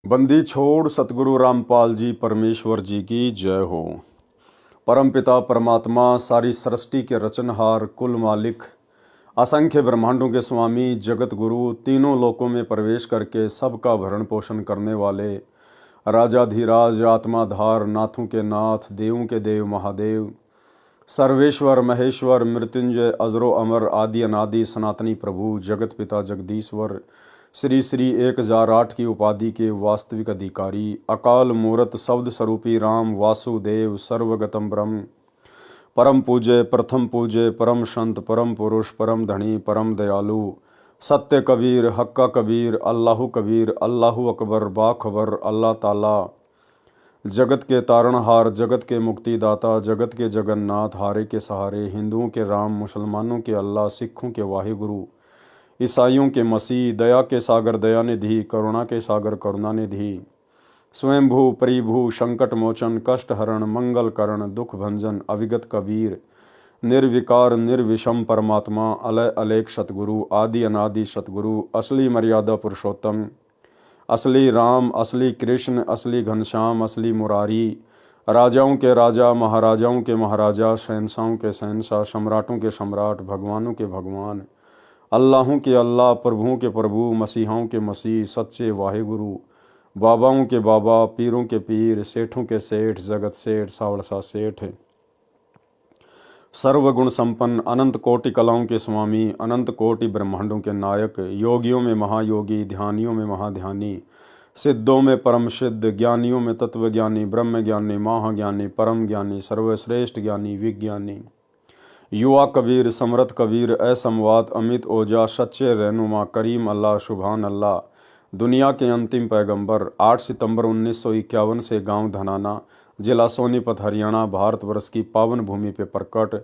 बंदी छोड़ सतगुरु रामपाल जी परमेश्वर जी की जय हो। परमपिता परमात्मा सारी सृष्टि के रचनहार कुल मालिक असंख्य ब्रह्मांडों के स्वामी जगत गुरु तीनों लोकों में प्रवेश करके सबका भरण पोषण करने वाले राजाधिराज आत्माधार नाथों के नाथ देवों के देव महादेव सर्वेश्वर महेश्वर मृत्युंजय अजरो अमर आदि अनादि सनातनी प्रभु जगत पिता जगदीश्वर श्री श्री 1008 की उपाधि के वास्तविक अधिकारी अकाल मूरत शब्द स्वरूपी राम वासुदेव सर्वगतम ब्रह्म परम पूज्य प्रथम पूज्य परम संत परम पुरुष परम धनी परम दयालु सत्य कबीर हक्का कबीर अल्लाहु कबीर अल्लाहु अकबर बाखबर अल्लाह ताला जगत के तारणहार जगत के मुक्तिदाता जगत के जगन्नाथ हारे के सहारे हिंदुओं के राम मुसलमानों के अल्लाह सिखों के वाहिगुरु ईसाइयों के मसीह दया के सागर दयानिधि करुणा के सागर करुणानिधि स्वयंभू परिभू संकट मोचन कष्ट हरण मंगल करण दुख भंजन अविगत कबीर निर्विकार निर्विषम परमात्मा अलय अलेख सतगुरु आदि अनादि सतगुरु असली मर्यादा पुरुषोत्तम असली राम असली कृष्ण असली घनश्याम असली मुरारी राजाओं के राजा महाराजाओं के महाराजा शहंशाहों के शहंशाह सम्राटों के सम्राट भगवानों के भगवान अल्लाहों के अल्लाह प्रभुओं के प्रभु मसीहाओं के मसीह सच्चे वाहिगुरु बाबाओं के बाबा पीरों के पीर सेठों के सेठ जगत सेठ सावड़सा सेठ सर्वगुण संपन्न अनंत कोटि कलाओं के स्वामी अनंत कोटि ब्रह्मांडों के नायक योगियों में महायोगी ध्यानियों में महाध्यानी सिद्धों में परम सिद्ध ज्ञानियों में तत्वज्ञानी ब्रह्म ज्ञानी महाज्ञानी परम ज्ञानी सर्वश्रेष्ठ ज्ञानी विज्ञानी युवा कबीर समरथ कबीर असमवात अमित ओजा सच्चे रहनुमा करीम अल्लाह शुभान अल्लाह दुनिया के अंतिम पैगंबर 8 सितंबर 1951 से गांव धनाना जिला सोनीपत हरियाणा भारतवर्ष की पावन भूमि पे प्रकट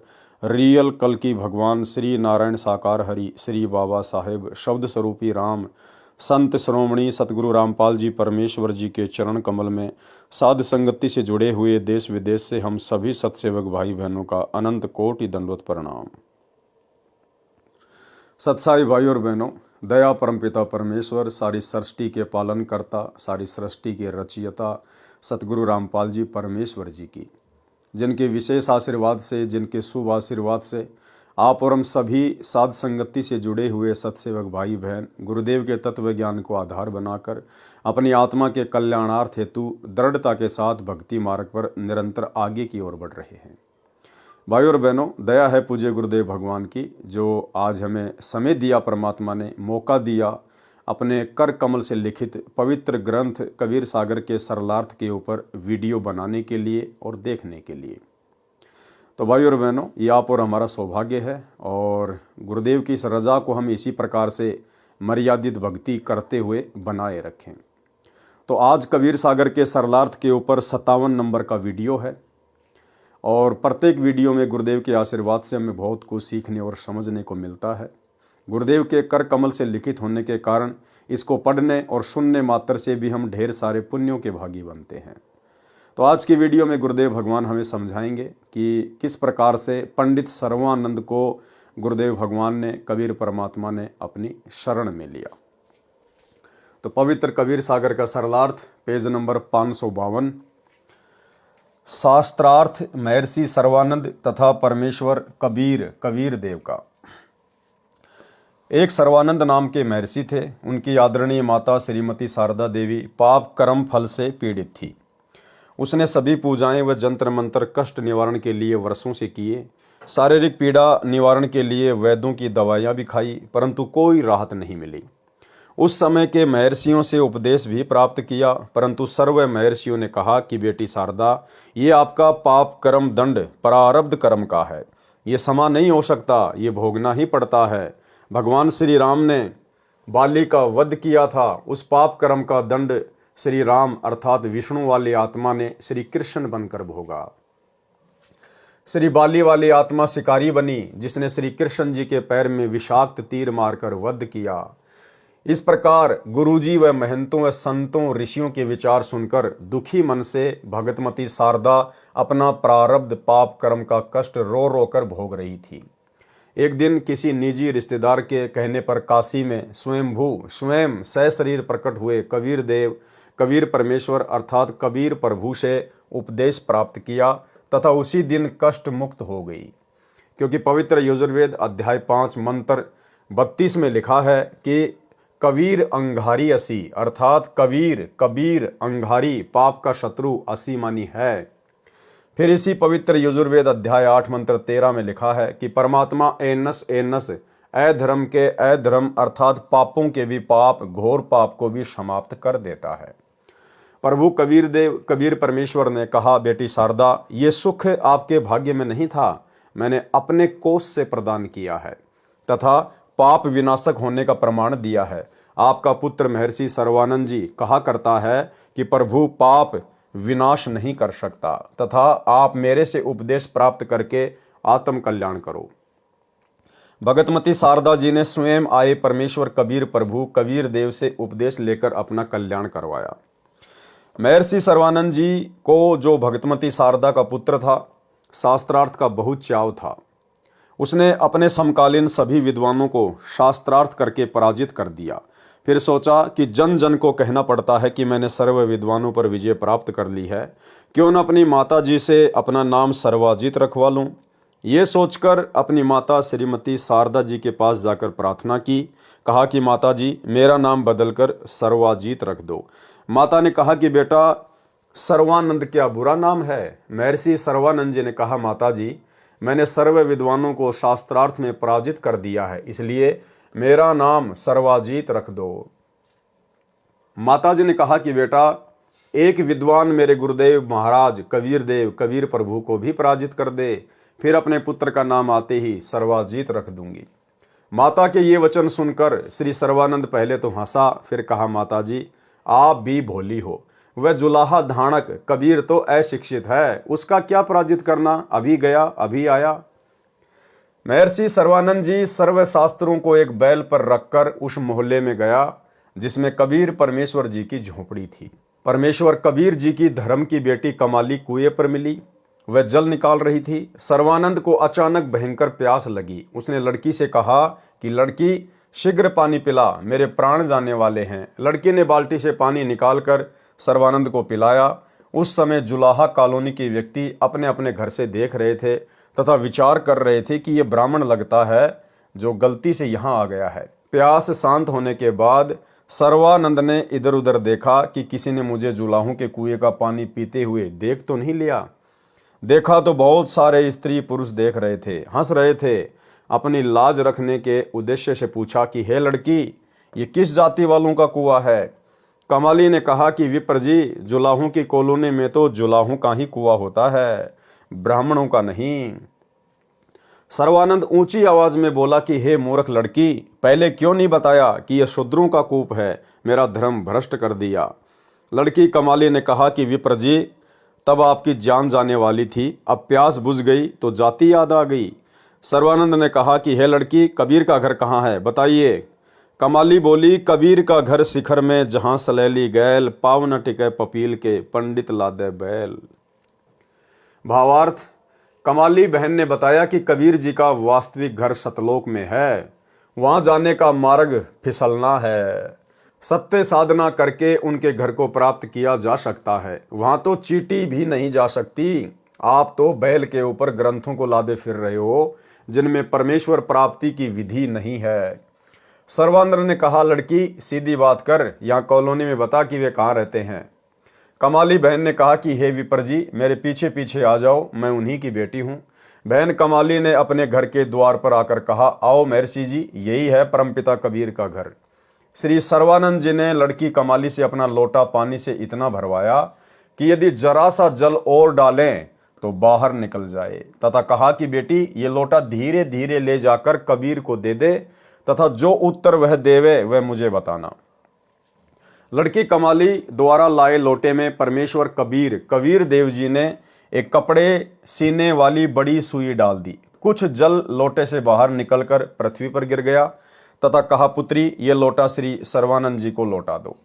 रियल कल की भगवान श्री नारायण साकार हरि श्री बाबा साहेब शब्द स्वरूपी राम संत श्रोमणी सतगुरु रामपाल जी परमेश्वर जी के चरण कमल में साध संगति से जुड़े हुए देश विदेश से हम सभी सत्सेवक भाई बहनों का अनंत कोटि दंडवत प्रणाम। सत्साई भाई और बहनों, दया परमपिता परमेश्वर सारी सृष्टि के पालन करता सारी सृष्टि के रचयिता सतगुरु रामपाल जी परमेश्वर जी की जिनके विशेष आशीर्वाद से जिनके शुभ आशीर्वाद से आप और हम सभी साध संगति से जुड़े हुए सत्सेवक भाई बहन गुरुदेव के तत्व ज्ञान को आधार बनाकर अपनी आत्मा के कल्याणार्थ हेतु दृढ़ता के साथ भक्ति मार्ग पर निरंतर आगे की ओर बढ़ रहे हैं। भाई और बहनों, दया है पूज्य गुरुदेव भगवान की जो आज हमें समय दिया, परमात्मा ने मौका दिया अपने कर कमल से लिखित पवित्र ग्रंथ कबीर सागर के सरलार्थ के ऊपर वीडियो बनाने के लिए और देखने के लिए। तो भाई और बहनों, ये आप और हमारा सौभाग्य है और गुरुदेव की इस रजा को हम इसी प्रकार से मर्यादित भक्ति करते हुए बनाए रखें। तो आज कबीर सागर के सरलार्थ के ऊपर 57 नंबर का वीडियो है और प्रत्येक वीडियो में गुरुदेव के आशीर्वाद से हमें बहुत कुछ सीखने और समझने को मिलता है। गुरुदेव के कर कमल से लिखित होने के कारण इसको पढ़ने और सुनने मात्र से भी हम ढेर सारे पुण्यों के भागी बनते हैं। तो आज की वीडियो में गुरुदेव भगवान हमें समझाएंगे कि किस प्रकार से पंडित सर्वानंद को गुरुदेव भगवान ने कबीर परमात्मा ने अपनी शरण में लिया। तो पवित्र कबीर सागर का सरलार्थ पेज नंबर 552। शास्त्रार्थ महर्षि सर्वानंद तथा परमेश्वर कबीर देव का। एक सर्वानंद नाम के महर्षि थे। उनकी आदरणीय माता श्रीमती शारदा देवी पाप कर्म फल से पीड़ित थी। उसने सभी पूजाएं व जंत्र मंत्र कष्ट निवारण के लिए वर्षों से किए। शारीरिक पीड़ा निवारण के लिए वैद्यों की दवाइयां भी खाई, परंतु कोई राहत नहीं मिली। उस समय के महर्षियों से उपदेश भी प्राप्त किया, परंतु सर्व महर्षियों ने कहा कि बेटी शारदा, ये आपका पाप कर्म दंड प्रारब्ध कर्म का है, ये क्षमा नहीं हो सकता, ये भोगना ही पड़ता है। भगवान श्री राम ने बाली का वध किया था, उस पाप कर्म का दंड श्री राम अर्थात विष्णु वाली आत्मा ने श्री कृष्ण बनकर भोगा। श्री बाली वाली आत्मा शिकारी बनी जिसने श्री कृष्ण जी के पैर में विषाक्त तीर मारकर वध किया। इस प्रकार गुरुजी व महंतों व संतों ऋषियों के विचार सुनकर दुखी मन से भगतमती शारदा अपना प्रारब्ध पाप कर्म का कष्ट रो रो कर भोग रही थी। एक दिन किसी निजी रिश्तेदार के कहने पर काशी में स्वयं सशरीर प्रकट हुए कबीर देव कबीर परमेश्वर अर्थात कबीर प्रभु से उपदेश प्राप्त किया तथा उसी दिन कष्ट मुक्त हो गई। क्योंकि पवित्र यजुर्वेद अध्याय 5 मंत्र 32 में लिखा है कि कबीर अंगारी असी अर्थात कबीर अंगारी पाप का शत्रु असी मानी है। फिर इसी पवित्र यजुर्वेद अध्याय 8 मंत्र 13 में लिखा है कि परमात्मा एनस अधर्म के अधर्म अर्थात पापों के भी पाप घोर पाप को भी समाप्त कर देता है। प्रभु कबीर परमेश्वर ने कहा, बेटी शारदा, ये सुख आपके भाग्य में नहीं था, मैंने अपने कोष से प्रदान किया है तथा पाप विनाशक होने का प्रमाण दिया है। आपका पुत्र महर्षि सर्वानंद जी कहा करता है कि प्रभु पाप विनाश नहीं कर सकता तथा आप मेरे से उपदेश प्राप्त करके आत्म कल्याण करो। भगतमती शारदा जी ने स्वयं आए परमेश्वर कबीर प्रभु कबीर देव से उपदेश लेकर अपना कल्याण करवाया। महर्षि सर्वानंद जी को जो भगतमती शारदा का पुत्र था, शास्त्रार्थ का बहुत चाव था। उसने अपने समकालीन सभी विद्वानों को शास्त्रार्थ करके पराजित कर दिया। फिर सोचा कि जन जन को कहना पड़ता है कि मैंने सर्व विद्वानों पर विजय प्राप्त कर ली है, क्यों न अपनी माता जी से अपना नाम सर्वाजीत रखवा लूं। ये सोचकर अपनी माता श्रीमती शारदा जी के पास जाकर प्रार्थना की। कहा कि माता जी, मेरा नाम बदलकर सर्वाजीत रख दो। माता ने कहा कि बेटा, सर्वानंद क्या बुरा नाम है? महर्षि सर्वानंद जी ने कहा, माता जी, मैंने सर्व विद्वानों को शास्त्रार्थ में पराजित कर दिया है, इसलिए मेरा नाम सर्वाजीत रख दो। माता जी ने कहा कि बेटा, एक विद्वान मेरे गुरुदेव महाराज कबीर देव कबीर प्रभु को भी पराजित कर दे, फिर अपने पुत्र का नाम आते ही सर्वाजीत रख दूंगी। माता के ये वचन सुनकर श्री सर्वानंद पहले तो हंसा, फिर कहा, माता जी, आप भी भोली हो। वह जुलाहा धाणक कबीर तो अशिक्षित है, उसका क्या पराजित करना, अभी गया अभी आया। महर्षि सर्वानंद जी सर्व शास्त्रों को एक बैल पर रखकर उस मोहल्ले में गया जिसमें कबीर परमेश्वर जी की झोपड़ी थी। परमेश्वर कबीर जी की धर्म की बेटी कमाली कुएं पर मिली। वह जल निकाल रही थी। सर्वानंद को अचानक भयंकर प्यास लगी। उसने लड़की से कहा कि लड़की, शीघ्र पानी पिला, मेरे प्राण जाने वाले हैं। लड़की ने बाल्टी से पानी निकालकर सर्वानंद को पिलाया। उस समय जुलाहा कॉलोनी के व्यक्ति अपने अपने घर से देख रहे थे तथा विचार कर रहे थे कि ये ब्राह्मण लगता है जो गलती से यहाँ आ गया है। प्यास शांत होने के बाद सर्वानंद ने इधर उधर देखा कि किसी ने मुझे जुलाहों के कुएं का पानी पीते हुए देख तो नहीं लिया। देखा तो बहुत सारे स्त्री पुरुष देख रहे थे, हंस रहे थे। अपनी लाज रखने के उद्देश्य से पूछा कि हे लड़की, ये किस जाति वालों का कुआं है? कमाली ने कहा कि विप्र जी, जुलाहों की कॉलोनी में तो जुलाहों का ही कुआं होता है, ब्राह्मणों का नहीं। सर्वानंद ऊंची आवाज में बोला कि हे मूर्ख लड़की, पहले क्यों नहीं बताया कि यह शूद्रों का कूप है? मेरा धर्म भ्रष्ट कर दिया। लड़की कमाली ने कहा कि विप्र जी, तब आपकी जान जाने वाली थी, अब प्यास बुझ गई तो जाति याद आ गई। सर्वानंद ने कहा कि हे लड़की, कबीर का घर कहाँ है, बताइए। कमाली बोली, कबीर का घर शिखर में, जहां सलैली गैल, पाव न टिके पपील के, पंडित लादे बैल। भावार्थ, कमाली बहन ने बताया कि कबीर जी का वास्तविक घर सतलोक में है, वहां जाने का मार्ग फिसलना है। सत्य साधना करके उनके घर को प्राप्त किया जा सकता है, वहां तो चींटी भी नहीं जा सकती। आप तो बैल के ऊपर ग्रंथों को लादे फिर रहे हो जिनमें परमेश्वर प्राप्ति की विधि नहीं है। सर्वानंद ने कहा, लड़की सीधी बात कर, यहाँ कॉलोनी में बता कि वे कहाँ रहते हैं। कमाली बहन ने कहा कि हे विप्र जी, मेरे पीछे पीछे आ जाओ, मैं उन्हीं की बेटी हूँ। बहन कमाली ने अपने घर के द्वार पर आकर कहा, आओ महर्षि जी, यही है परमपिता कबीर का घर। श्री सर्वानंद जी ने लड़की कमाली से अपना लोटा पानी से इतना भरवाया कि यदि जरा सा जल और डालें तो बाहर निकल जाए, तथा कहा कि बेटी, ये लोटा धीरे धीरे ले जाकर कबीर को दे दे तथा जो उत्तर वह देवे वह मुझे बताना। लड़की कमाली द्वारा लाए लोटे में परमेश्वर कबीर देव जी ने एक कपड़े सीने वाली बड़ी सुई डाल दी। कुछ जल लोटे से बाहर निकलकर पृथ्वी पर गिर गया तथा कहा, पुत्री, ये लोटा श्री सर्वानंद जी को लौटा दो।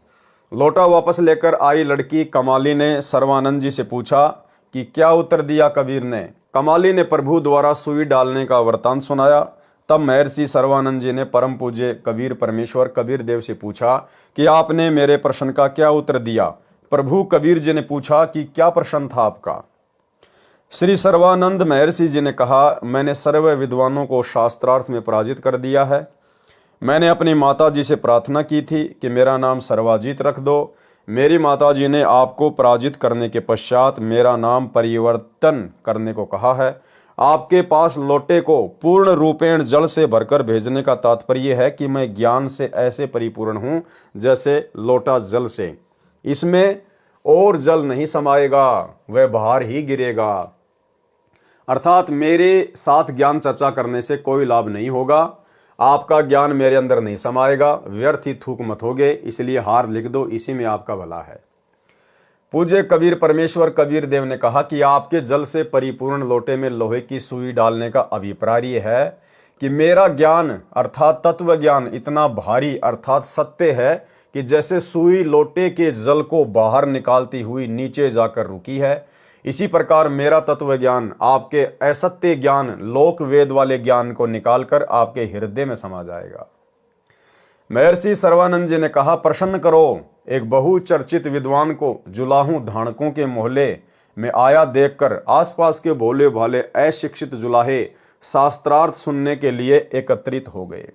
लोटा वापस लेकर आई लड़की कमाली ने सर्वानंद जी से पूछा कि क्या उत्तर दिया कबीर ने। कमाली ने प्रभु द्वारा सुई डालने का वृतांत सुनाया। तब महर्षि सर्वानंद जी ने परम पूज्य कबीर परमेश्वर कबीर देव से पूछा कि आपने मेरे प्रश्न का क्या उत्तर दिया। प्रभु कबीर जी ने पूछा कि क्या प्रश्न था आपका। श्री सर्वानंद महर्षि जी ने कहा, मैंने सर्व विद्वानों को शास्त्रार्थ में पराजित कर दिया है। मैंने अपनी माता जी से प्रार्थना की थी कि मेरा नाम सर्वाजीत रख दो। मेरी माता जी ने आपको पराजित करने के पश्चात मेरा नाम परिवर्तन करने को कहा है। आपके पास लोटे को पूर्ण रूपेण जल से भरकर भेजने का तात्पर्य है कि मैं ज्ञान से ऐसे परिपूर्ण हूं जैसे लोटा जल से, इसमें और जल नहीं समाएगा, वह बाहर ही गिरेगा। अर्थात मेरे साथ ज्ञान चर्चा करने से कोई लाभ नहीं होगा, आपका ज्ञान मेरे अंदर नहीं समाएगा, व्यर्थ ही थूक मत होगे, इसलिए हार लिख दो, इसी में आपका भला है। पूज्य कबीर परमेश्वर कबीर देव ने कहा कि आपके जल से परिपूर्ण लोटे में लोहे की सुई डालने का अभिप्राय है कि मेरा ज्ञान अर्थात तत्व ज्ञान इतना भारी अर्थात सत्य है कि जैसे सुई लोटे के जल को बाहर निकालती हुई नीचे जाकर रुकी है, इसी प्रकार मेरा तत्व ज्ञान आपके असत्य ज्ञान लोक वेद वाले ज्ञान को निकालकर आपके हृदय में समा जाएगा। महर्षि सर्वानंद जी ने कहा, प्रसन्न करो, एक बहुचर्चित विद्वान को जुलाहू धानकों के मोहल्ले में आया देखकर आसपास के भोले भाले अशिक्षित जुलाहे शास्त्रार्थ सुनने के लिए एकत्रित हो गए।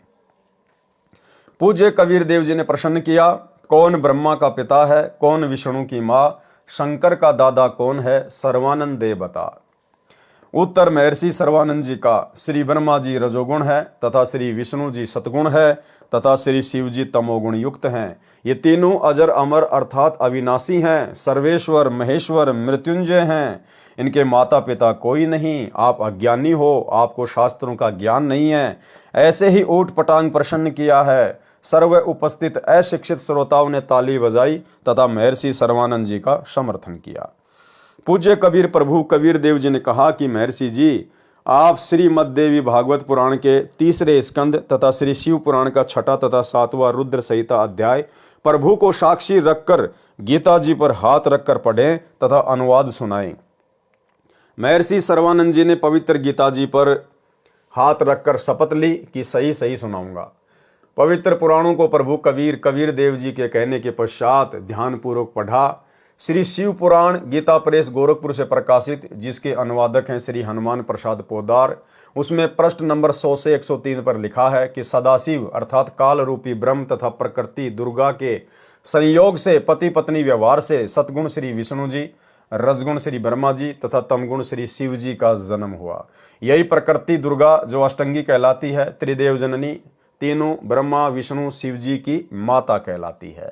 पूज्य कबीर देव जी ने प्रश्न किया, कौन ब्रह्मा का पिता है, कौन विष्णु की माँ, शंकर का दादा कौन है, सर्वानंद दे बता। उत्तर महर्षि सर्वानंद जी का, श्री ब्रह्मा जी रजोगुण है तथा श्री विष्णु जी सतगुण है तथा श्री शिव जी तमोगुण युक्त हैं। ये तीनों अजर अमर अर्थात अविनाशी हैं, सर्वेश्वर महेश्वर मृत्युंजय हैं। इनके माता पिता कोई नहीं, आप अज्ञानी हो, आपको शास्त्रों का ज्ञान नहीं है। ऐसे ही ऊट पटांग प्रसन्न किया है। सर्व उपस्थित अशिक्षित श्रोताओं ने ताली बजाई तथा महर्षि सर्वानंद जी का समर्थन किया। पूज्य कबीर प्रभु कबीर देव जी ने कहा कि महर्षि जी, आप श्रीमद् देवी भागवत पुराण के 3 स्कंद तथा श्री शिव पुराण का 6 तथा 7वां रुद्र संहिता अध्याय प्रभु को साक्षी रखकर गीता जी पर हाथ रखकर पढ़ें तथा अनुवाद सुनाएं। महर्षि सर्वानंद जी ने पवित्र गीता जी पर हाथ रखकर शपथ ली कि सही सही सुनाऊंगा। पवित्र पुराणों को प्रभु कबीर देव जी के कहने के पश्चात ध्यानपूर्वक पढ़ा। श्री शिव पुराण गीता प्रेस गोरखपुर से प्रकाशित, जिसके अनुवादक हैं श्री हनुमान प्रसाद पोदार, उसमें पृष्ठ नंबर 100 से 103 पर लिखा है कि सदाशिव अर्थात काल रूपी ब्रह्म तथा प्रकृति दुर्गा के संयोग से पति पत्नी व्यवहार से सतगुण श्री विष्णु जी, रजगुण श्री ब्रह्मा जी तथा तमगुण श्री शिव जी का जन्म हुआ। यही प्रकृति दुर्गा जो अष्टंगी कहलाती है, त्रिदेव जननी, तीनों ब्रह्मा विष्णु शिव जी की माता कहलाती है।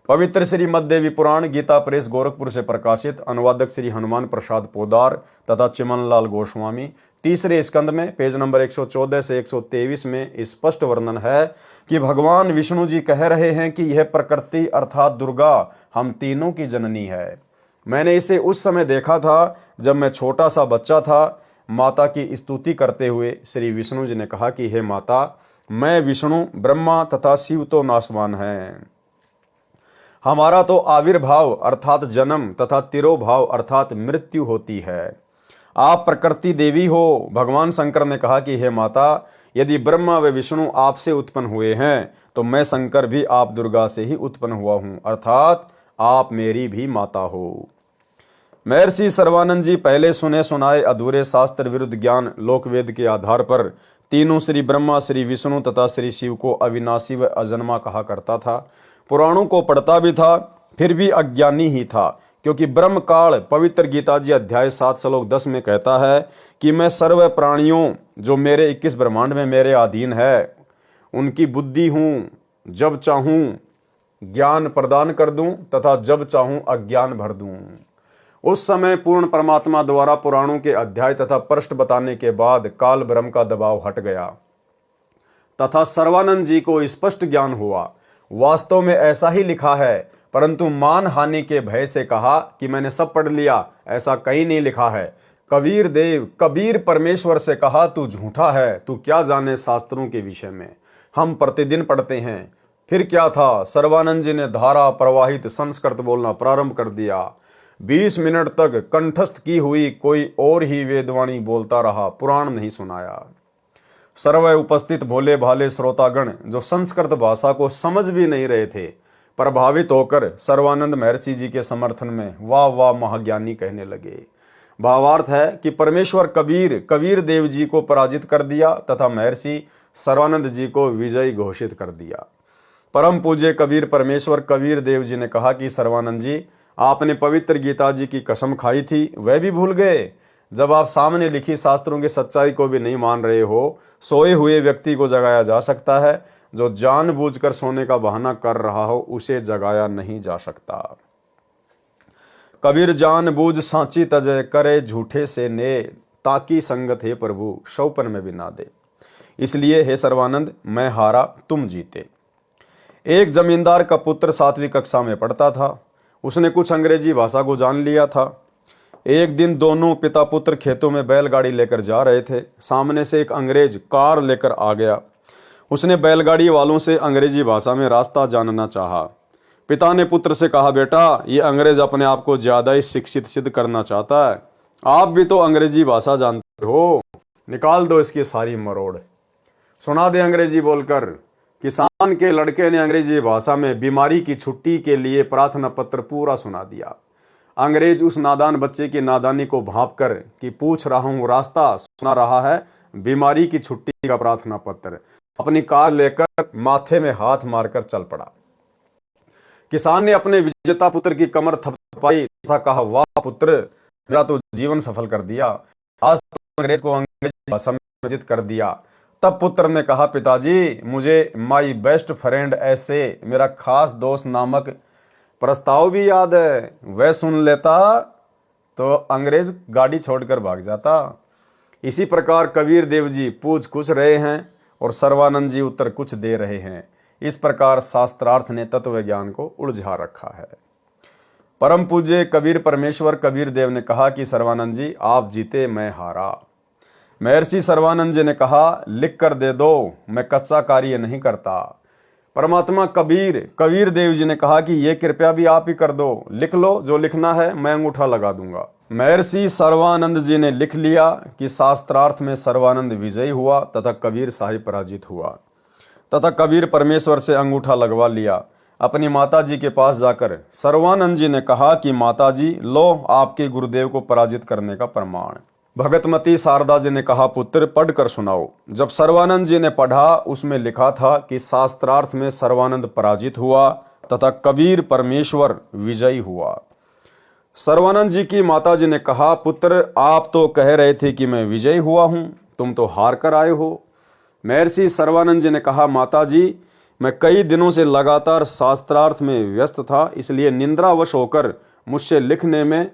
पवित्र श्री मद्देवी पुराण गीता प्रेस गोरखपुर से प्रकाशित, अनुवादक श्री हनुमान प्रसाद पोदार तथा चिमनलाल गोस्वामी, 3 स्कंद में पेज नंबर 114 से 123 में स्पष्ट वर्णन है कि भगवान विष्णु जी कह रहे हैं कि यह प्रकृति अर्थात दुर्गा हम तीनों की जननी है। मैंने इसे उस समय देखा था जब मैं छोटा सा बच्चा था। माता की स्तुति करते हुए श्री विष्णु जी ने कहा कि हे माता, मैं विष्णु ब्रह्मा तथा शिव तो नाशवान हैं, हमारा तो आविर्भाव अर्थात जन्म तथा तिरोभाव अर्थात मृत्यु होती है। आप प्रकृति देवी हो। भगवान शंकर ने कहा कि हे माता, यदि ब्रह्मा व विष्णु आपसे उत्पन्न हुए हैं तो मैं शंकर भी आप दुर्गा से ही उत्पन्न हुआ हूँ, अर्थात आप मेरी भी माता हो। महर्षि सर्वानंद जी पहले सुने सुनाए अधूरे शास्त्र विरुद्ध ज्ञान लोकवेद के आधार पर तीनों श्री ब्रह्मा श्री विष्णु तथा श्री शिव को अविनाशी व अजन्मा कहा करता था। पुराणों को पढ़ता भी था, फिर भी अज्ञानी ही था, क्योंकि ब्रह्म काल पवित्र गीता जी अध्याय 7 श्लोक 10 में कहता है कि मैं सर्व प्राणियों जो मेरे 21 ब्रह्मांड में मेरे अधीन है उनकी बुद्धि हूँ, जब चाहूँ ज्ञान प्रदान कर दूं तथा जब चाहूँ अज्ञान भर दूं। उस समय पूर्ण परमात्मा द्वारा पुराणों के अध्याय तथा पृष्ठ बताने के बाद काल ब्रह्म का दबाव हट गया तथा सर्वानंद जी को स्पष्ट ज्ञान हुआ। वास्तव में ऐसा ही लिखा है, परंतु मान हानि के भय से कहा कि मैंने सब पढ़ लिया, ऐसा कहीं नहीं लिखा है। कबीर परमेश्वर से कहा, तू झूठा है, तू क्या जाने शास्त्रों के विषय में, हम प्रतिदिन पढ़ते हैं। फिर क्या था, सर्वानंद जी ने धारा प्रवाहित संस्कृत बोलना प्रारंभ कर दिया। 20 मिनट तक कंठस्थ की हुई कोई और ही वेदवाणी बोलता रहा, पुराण नहीं सुनाया। सर्व उपस्थित भोले भाले श्रोतागण जो संस्कृत भाषा को समझ भी नहीं रहे थे, प्रभावित होकर सर्वानंद महर्षि जी के समर्थन में वाह वाह महाज्ञानी कहने लगे। भावार्थ है कि परमेश्वर कबीर देव जी को पराजित कर दिया तथा महर्षि सर्वानंद जी को विजयी घोषित कर दिया। परम पूज्य कबीर परमेश्वर कबीर देव जी ने कहा कि सर्वानंद जी, आपने पवित्र गीता जी की कसम खाई थी, वह भी भूल गए। जब आप सामने लिखी शास्त्रों की सच्चाई को भी नहीं मान रहे हो, सोए हुए व्यक्ति को जगाया जा सकता है, जो जानबूझकर सोने का बहाना कर रहा हो उसे जगाया नहीं जा सकता। कबीर जानबूझ सांची तजय करे झूठे से ने, ताकि संगत है प्रभु शौपन में भी ना दे। इसलिए हे सर्वानंद, मैं हारा तुम जीते। एक जमींदार का पुत्र 7वीं कक्षा में पढ़ता था। उसने कुछ अंग्रेजी भाषा को जान लिया था। एक दिन दोनों पिता पुत्र खेतों में बैलगाड़ी लेकर जा रहे थे। सामने से एक अंग्रेज कार लेकर आ गया। उसने बैलगाड़ी वालों से अंग्रेजी भाषा में रास्ता जानना चाहा। पिता ने पुत्र से कहा, बेटा, ये अंग्रेज अपने आप को ज्यादा ही शिक्षित सिद्ध करना चाहता है। आप भी तो अंग्रेजी भाषा जानते हो, निकाल दो इसकी सारी मरोड़, सुना दे अंग्रेजी बोलकर। किसान के लड़के ने अंग्रेजी भाषा में बीमारी की छुट्टी के लिए प्रार्थना पत्र पूरा सुना दिया। अंग्रेज उस नादान बच्चे की नादानी को भांप कर कि पूछ रहा हूं रास्ता, सुना रहा है बीमारी की छुट्टी का प्रार्थना पत्र, अपनी कार लेकर माथे में हाथ मारकर चल पड़ा। किसान ने अपने विजेता पुत्र की कमर थपथपाई तथा कहा, वाह पुत्र, मेरा तो जीवन सफल कर दिया, आज तो अंग्रेज को अंग्रेजी भाषा में विजित कर दिया। तब पुत्र ने कहा, पिताजी, मुझे माई बेस्ट फ्रेंड ऐसे मेरा खास दोस्त नामक प्रस्ताव भी याद है, वह सुन लेता तो अंग्रेज गाड़ी छोड़कर भाग जाता। इसी प्रकार कबीर देव जी पूछ कुछ रहे हैं और सर्वानंद जी उत्तर कुछ दे रहे हैं। इस प्रकार शास्त्रार्थ ने तत्व ज्ञान को उलझा रखा है। परम पूज्य कबीर परमेश्वर कबीर देव ने कहा कि सर्वानंद जी, आप जीते, मैं हारा। महर्षि सर्वानंद जी ने कहा, लिख कर दे दो, मैं कच्चा कार्य नहीं करता। परमात्मा कबीर देव जी ने कहा कि ये कृपया भी आप ही कर दो, लिख लो, जो लिखना है मैं अंगूठा लगा दूंगा। महर्षि सर्वानंद जी ने लिख लिया कि शास्त्रार्थ में सर्वानंद विजयी हुआ तथा कबीर साहिब पराजित हुआ, तथा कबीर परमेश्वर से अंगूठा लगवा लिया। अपनी माता जी के पास जाकर सर्वानंद जी ने कहा कि माता जी, लो आपके गुरुदेव को पराजित करने का प्रमाण। भगतमती शारदा जी ने कहा, पुत्र पढ़ कर सुनाओ। जब सर्वानंद जी ने पढ़ा, उसमें लिखा था कि शास्त्रार्थ में सर्वानंद पराजित हुआ तथा कबीर परमेश्वर विजयी हुआ। सर्वानंद जी की माता जी ने कहा, पुत्र, आप तो कह रहे थे कि मैं विजयी हुआ हूं, तुम तो हार कर आए हो। महर्षि सर्वानंद जी ने कहा, माता जी, मैं कई दिनों से लगातार शास्त्रार्थ में व्यस्त था, इसलिए निंद्रावश होकर मुझसे लिखने में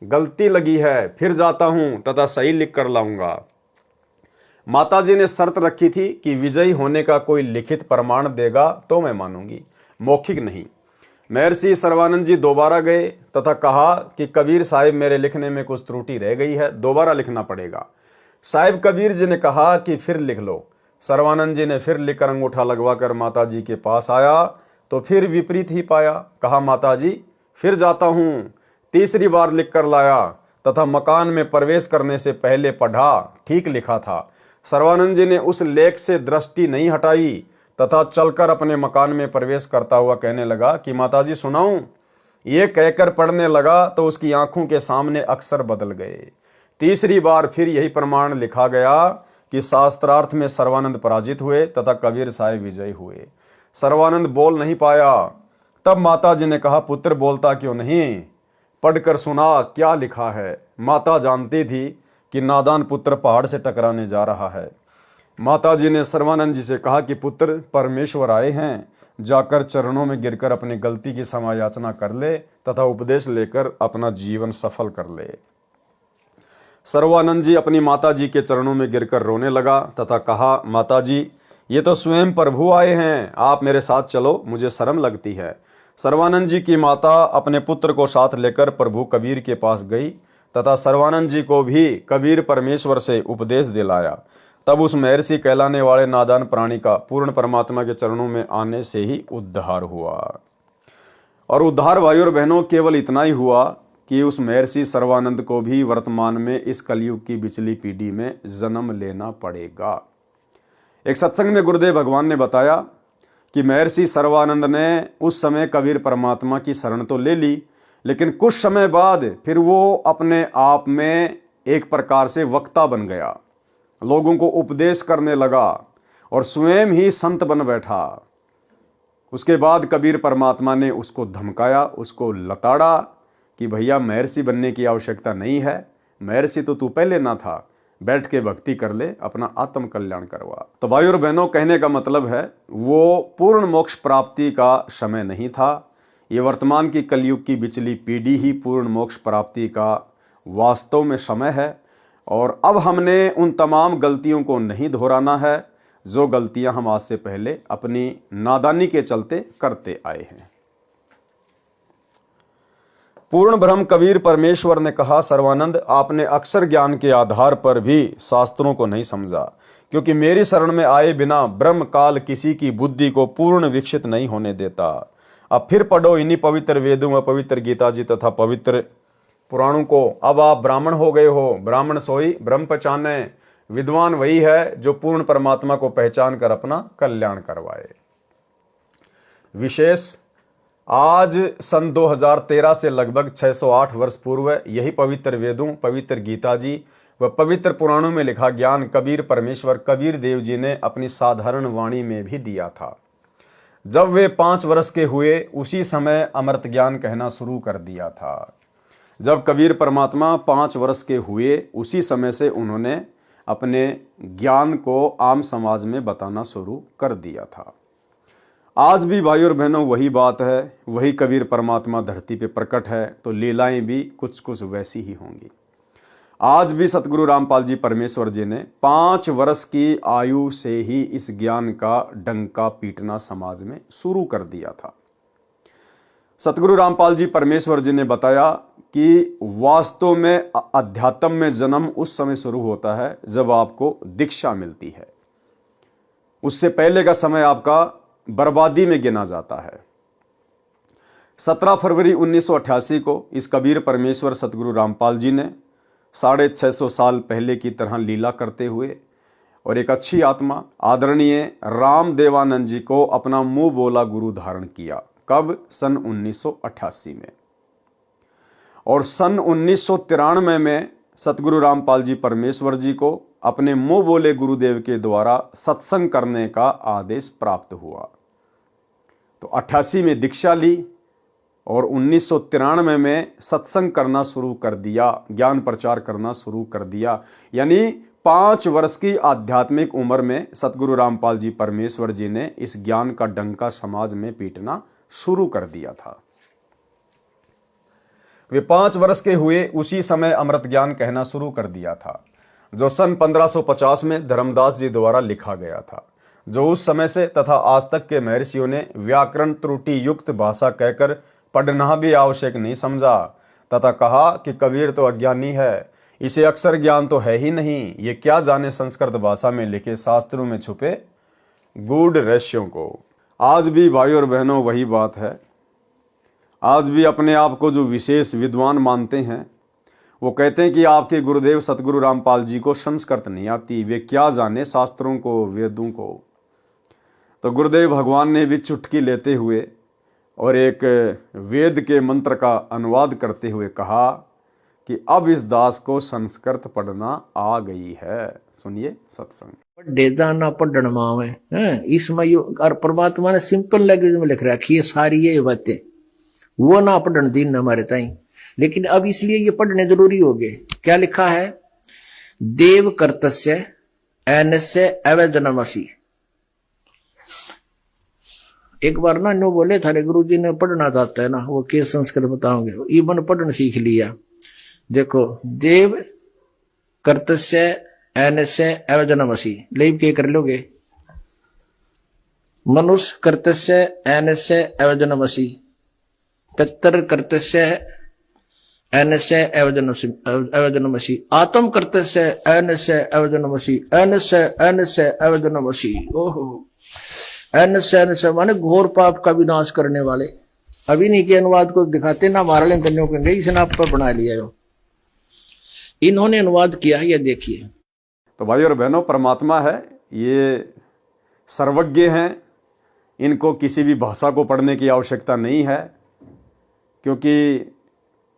गलती लगी है, फिर जाता हूं तथा सही लिख कर लाऊंगा। माताजी ने शर्त रखी थी कि विजयी होने का कोई लिखित प्रमाण देगा तो मैं मानूंगी, मौखिक नहीं। महर्षि सर्वानंद जी दोबारा गए तथा कहा कि कबीर साहिब, मेरे लिखने में कुछ त्रुटि रह गई है, दोबारा लिखना पड़ेगा। साहिब कबीर जी ने कहा कि फिर लिख लो। सर्वानंद जी ने फिर लिखकर अंगूठा लगवाकर माता जी के पास आया तो फिर विपरीत ही पाया। कहा, माता जी, फिर जाता हूं। तीसरी बार लिख कर लाया तथा मकान में प्रवेश करने से पहले पढ़ा, ठीक लिखा था। सर्वानंद जी ने उस लेख से दृष्टि नहीं हटाई तथा चलकर अपने मकान में प्रवेश करता हुआ कहने लगा कि माताजी सुनाऊं। ये कहकर पढ़ने लगा तो उसकी आंखों के सामने अक्षर बदल गए। तीसरी बार फिर यही प्रमाण लिखा गया कि शास्त्रार्थ में सर्वानंद पराजित हुए तथा कबीर साहिब विजयी हुए। सर्वानंद बोल नहीं पाया। तब माता जी ने कहा, पुत्र बोलता क्यों नहीं, पढ़कर सुना क्या लिखा है। माता जानती थी कि नादान पुत्र पहाड़ से टकराने जा रहा है। माता जी ने सर्वानंद जी से कहा कि पुत्र, परमेश्वर आए हैं, जाकर चरणों में गिरकर अपनी गलती की क्षमा याचना कर ले तथा उपदेश लेकर अपना जीवन सफल कर ले। सर्वानंद जी अपनी माता जी के चरणों में गिरकर रोने लगा तथा कहा, माता जी, ये तो स्वयं प्रभु आए हैं, आप मेरे साथ चलो, मुझे शर्म लगती है। सर्वानंद जी की माता अपने पुत्र को साथ लेकर प्रभु कबीर के पास गई तथा सर्वानंद जी को भी कबीर परमेश्वर से उपदेश दिलाया। तब उस महर्षि कहलाने वाले नादान प्राणी का पूर्ण परमात्मा के चरणों में आने से ही उद्धार हुआ। और उद्धार भाई और बहनों केवल इतना ही हुआ कि उस महर्षि सर्वानंद को भी वर्तमान में इस कलयुग की पिछली पीढ़ी में जन्म लेना पड़ेगा। एक सत्संग में गुरुदेव भगवान ने बताया कि महर्षि सर्वानंद ने उस समय कबीर परमात्मा की शरण तो ले ली, लेकिन कुछ समय बाद फिर वो अपने आप में एक प्रकार से वक्ता बन गया, लोगों को उपदेश करने लगा और स्वयं ही संत बन बैठा। उसके बाद कबीर परमात्मा ने उसको धमकाया, उसको लताड़ा कि भैया महर्षि बनने की आवश्यकता नहीं है, महर्षि तो तू पहले ना था, बैठ के भक्ति कर ले, अपना आत्म कल्याण करवा। तो भाई और बहनों, कहने का मतलब है वो पूर्ण मोक्ष प्राप्ति का समय नहीं था। ये वर्तमान की कलयुग की बिचली पीढ़ी ही पूर्ण मोक्ष प्राप्ति का वास्तव में समय है। और अब हमने उन तमाम गलतियों को नहीं दोहराना है जो गलतियां हम आज से पहले अपनी नादानी के चलते करते आए हैं। पूर्ण ब्रह्म कबीर परमेश्वर ने कहा, सर्वानंद, आपने अक्षर ज्ञान के आधार पर भी शास्त्रों को नहीं समझा, क्योंकि मेरी शरण में आए बिना ब्रह्म काल किसी की बुद्धि को पूर्ण विकसित नहीं होने देता। अब फिर पढ़ो इन्हीं पवित्र वेदों व पवित्र गीता जी तथा पवित्र पुराणों को। अब आप ब्राह्मण हो गए हो, ब्राह्मण सोई ब्रह्म पहचाने, विद्वान वही है जो पूर्ण परमात्मा को पहचान कर अपना कल्याण करवाए। विशेष आज सन 2013 से लगभग 608 वर्ष पूर्व यही पवित्र वेदों, पवित्र गीता जी व पवित्र पुराणों में लिखा ज्ञान कबीर परमेश्वर कबीर देव जी ने अपनी साधारण वाणी में भी दिया था। जब वे 5 वर्ष के हुए उसी समय अमृत ज्ञान कहना शुरू कर दिया था। जब कबीर परमात्मा 5 वर्ष के हुए उसी समय से उन्होंने अपने ज्ञान को आम समाज में बताना शुरू कर दिया था। आज भी भाई और बहनों वही बात है, वही कबीर परमात्मा धरती पे प्रकट है, तो लीलाएं भी कुछ कुछ वैसी ही होंगी। आज भी सतगुरु रामपाल जी परमेश्वर जी ने 5 वर्ष की आयु से ही इस ज्ञान का डंका पीटना समाज में शुरू कर दिया था। सतगुरु रामपाल जी परमेश्वर जी ने बताया कि वास्तव में अध्यात्म में जन्म उस समय शुरू होता है जब आपको दीक्षा मिलती है। उससे पहले का समय आपका बर्बादी में गिना जाता है। 17 फरवरी 1988 को इस कबीर परमेश्वर सतगुरु रामपाल जी ने 650 साल पहले की तरह लीला करते हुए और एक अच्छी आत्मा आदरणीय राम देवानंद जी को अपना मुंह बोला गुरु धारण किया। कब? सन 1988 में। और सन 1993 में सतगुरु रामपाल जी परमेश्वर जी को अपने मुंह बोले गुरुदेव के द्वारा सत्संग करने का आदेश प्राप्त हुआ। तो 88 में दीक्षा ली और 1993 में सत्संग करना शुरू कर दिया, ज्ञान प्रचार करना शुरू कर दिया। यानी 5 वर्ष की आध्यात्मिक उम्र में सतगुरु रामपाल जी परमेश्वर जी ने इस ज्ञान का डंका समाज में पीटना शुरू कर दिया था। वे 5 वर्ष के हुए उसी समय अमृत ज्ञान कहना शुरू कर दिया था, जो सन 1550 में धर्मदास जी द्वारा लिखा गया था, जो उस समय से तथा आज तक के महर्षियों ने व्याकरण त्रुटि युक्त भाषा कहकर पढ़ना भी आवश्यक नहीं समझा तथा कहा कि कबीर तो अज्ञानी है, इसे अक्षर ज्ञान तो है ही नहीं, ये क्या जाने संस्कृत भाषा में लिखे शास्त्रों में छुपे गूढ़ रहस्यों को। आज भी भाई और बहनों वही बात है। आज भी अपने आप को जो विशेष विद्वान मानते हैं वो कहते हैं कि आपके गुरुदेव सतगुरु रामपाल जी को संस्कृत नहीं आती, वे क्या जाने शास्त्रों को, वेदों को। तो गुरुदेव भगवान ने भी चुटकी लेते हुए और एक वेद के मंत्र का अनुवाद करते हुए कहा कि अब इस दास को संस्कृत पढ़ना आ गई है। सुनिए सत्संग। पढ़े जाना पढ़न मावे हैं, इसमें और परमात्मा ने सिंपल लैंग्वेज में लिख रखी है सारी ये बातें, वो ना पढ़न दिन हमारे ताई। लेकिन अब इसलिए ये पढ़ने जरूरी हो गए। क्या लिखा है? देव कर्तस्य एनस्य अवैधनमसी। एक बार ना नो बोले थारे गुरु जी ने पढ़ना चाहता है ना, वो के संस्कृत बताओगे, इवन पढ़ना सीख लिया। देखो, देव कर्तस्य एनस्य अवैधनमसी लेब के कर लोगे। मनुष्य कर्तस्य एनस्य अवैधनमसी, पितर कर्तस्य एनस्य अवैधनमसी, आत्म कर्तस्य एनस्य अवैधनमसी, एनस्य एनस्य अवैधनमसी। ओहो, एनस्य माने घोर पाप का विनाश करने वाले। अभी नहीं के अनुवाद को दिखाते ना, मारा लें तन्यों कहेंगे इसने आप पर बना लिया हो। इन्होंने अनुवाद किया, ये देखिए। तो भाई और बहनों, परमात्मा है, ये सर्वज्ञ हैं, इनको किसी भी भाषा को पढ़ने की आवश्यकता नहीं है, क्योंकि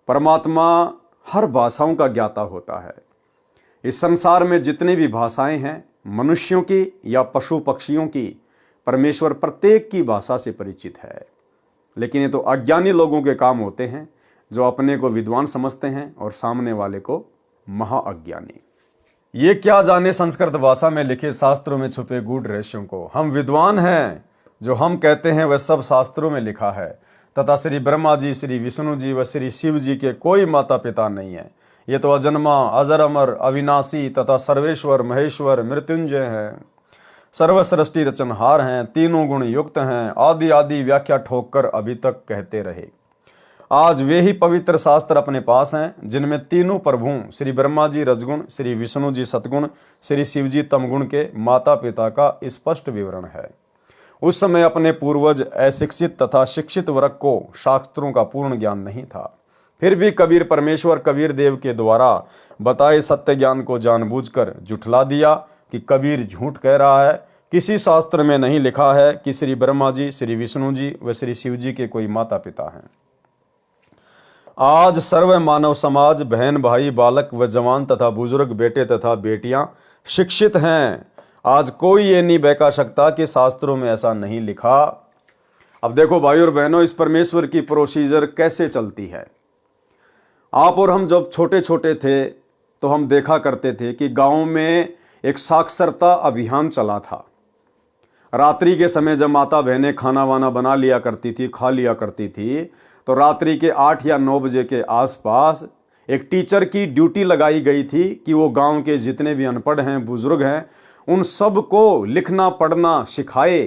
परमात्मा हर भाषाओं का ज्ञाता होता है। इस संसार में जितनी भी भाषाएं हैं, मनुष्यों की या पशु पक्षियों की, परमेश्वर प्रत्येक की भाषा से परिचित है। लेकिन ये तो अज्ञानी लोगों के काम होते हैं, जो अपने को विद्वान समझते हैं और सामने वाले को महाअज्ञानी। ये क्या जाने संस्कृत भाषा में लिखे शास्त्रों में छुपे गूढ़ रहस्यों को। हम विद्वान हैं, जो हम कहते हैं वह सब शास्त्रों में लिखा है, तथा श्री ब्रह्मा जी, श्री विष्णु जी व श्री शिव जी के कोई माता पिता नहीं है। ये तो अजन्मा, अजर, अमर, अविनाशी तथा सर्वेश्वर, महेश्वर, मृत्युंजय हैं, सर्वसृष्टि रचनहार हैं, तीनों गुण युक्त हैं, आदि आदि व्याख्या ठोक कर अभी तक कहते रहे। आज वे ही पवित्र शास्त्र अपने पास हैं, जिनमें तीनों प्रभुओं श्री ब्रह्मा जी रजगुण, श्री विष्णु जी सतगुण, श्री शिव जी तमगुण के माता पिता का स्पष्ट विवरण है। उस समय अपने पूर्वज अशिक्षित तथा शिक्षित वर्ग को शास्त्रों का पूर्ण ज्ञान नहीं था। फिर भी कबीर परमेश्वर कबीर देव के द्वारा बताए सत्य ज्ञान को जानबूझकर जुठला दिया कि कबीर झूठ कह रहा है। किसी शास्त्र में नहीं लिखा है कि श्री ब्रह्मा जी, श्री विष्णु जी व श्री शिव जी के कोई माता पिता हैं। आज सर्व मानव समाज, बहन भाई, बालक व जवान तथा बुजुर्ग, बेटे तथा बेटियां शिक्षित हैं। आज कोई ये नहीं बहका सकता कि शास्त्रों में ऐसा नहीं लिखा। अब देखो भाई और बहनों, इस परमेश्वर की प्रोसीजर कैसे चलती है। आप और हम जब छोटे छोटे थे तो हम देखा करते थे कि गांव में एक साक्षरता अभियान चला था। रात्रि के समय जब माता बहनें खाना वाना बना लिया करती थी, खा लिया करती थी, तो रात्रि के 8 या 9 बजे के आसपास एक टीचर की ड्यूटी लगाई गई थी कि वो गांव के जितने भी अनपढ़ हैं, बुजुर्ग हैं, उन सब को लिखना पढ़ना सिखाए।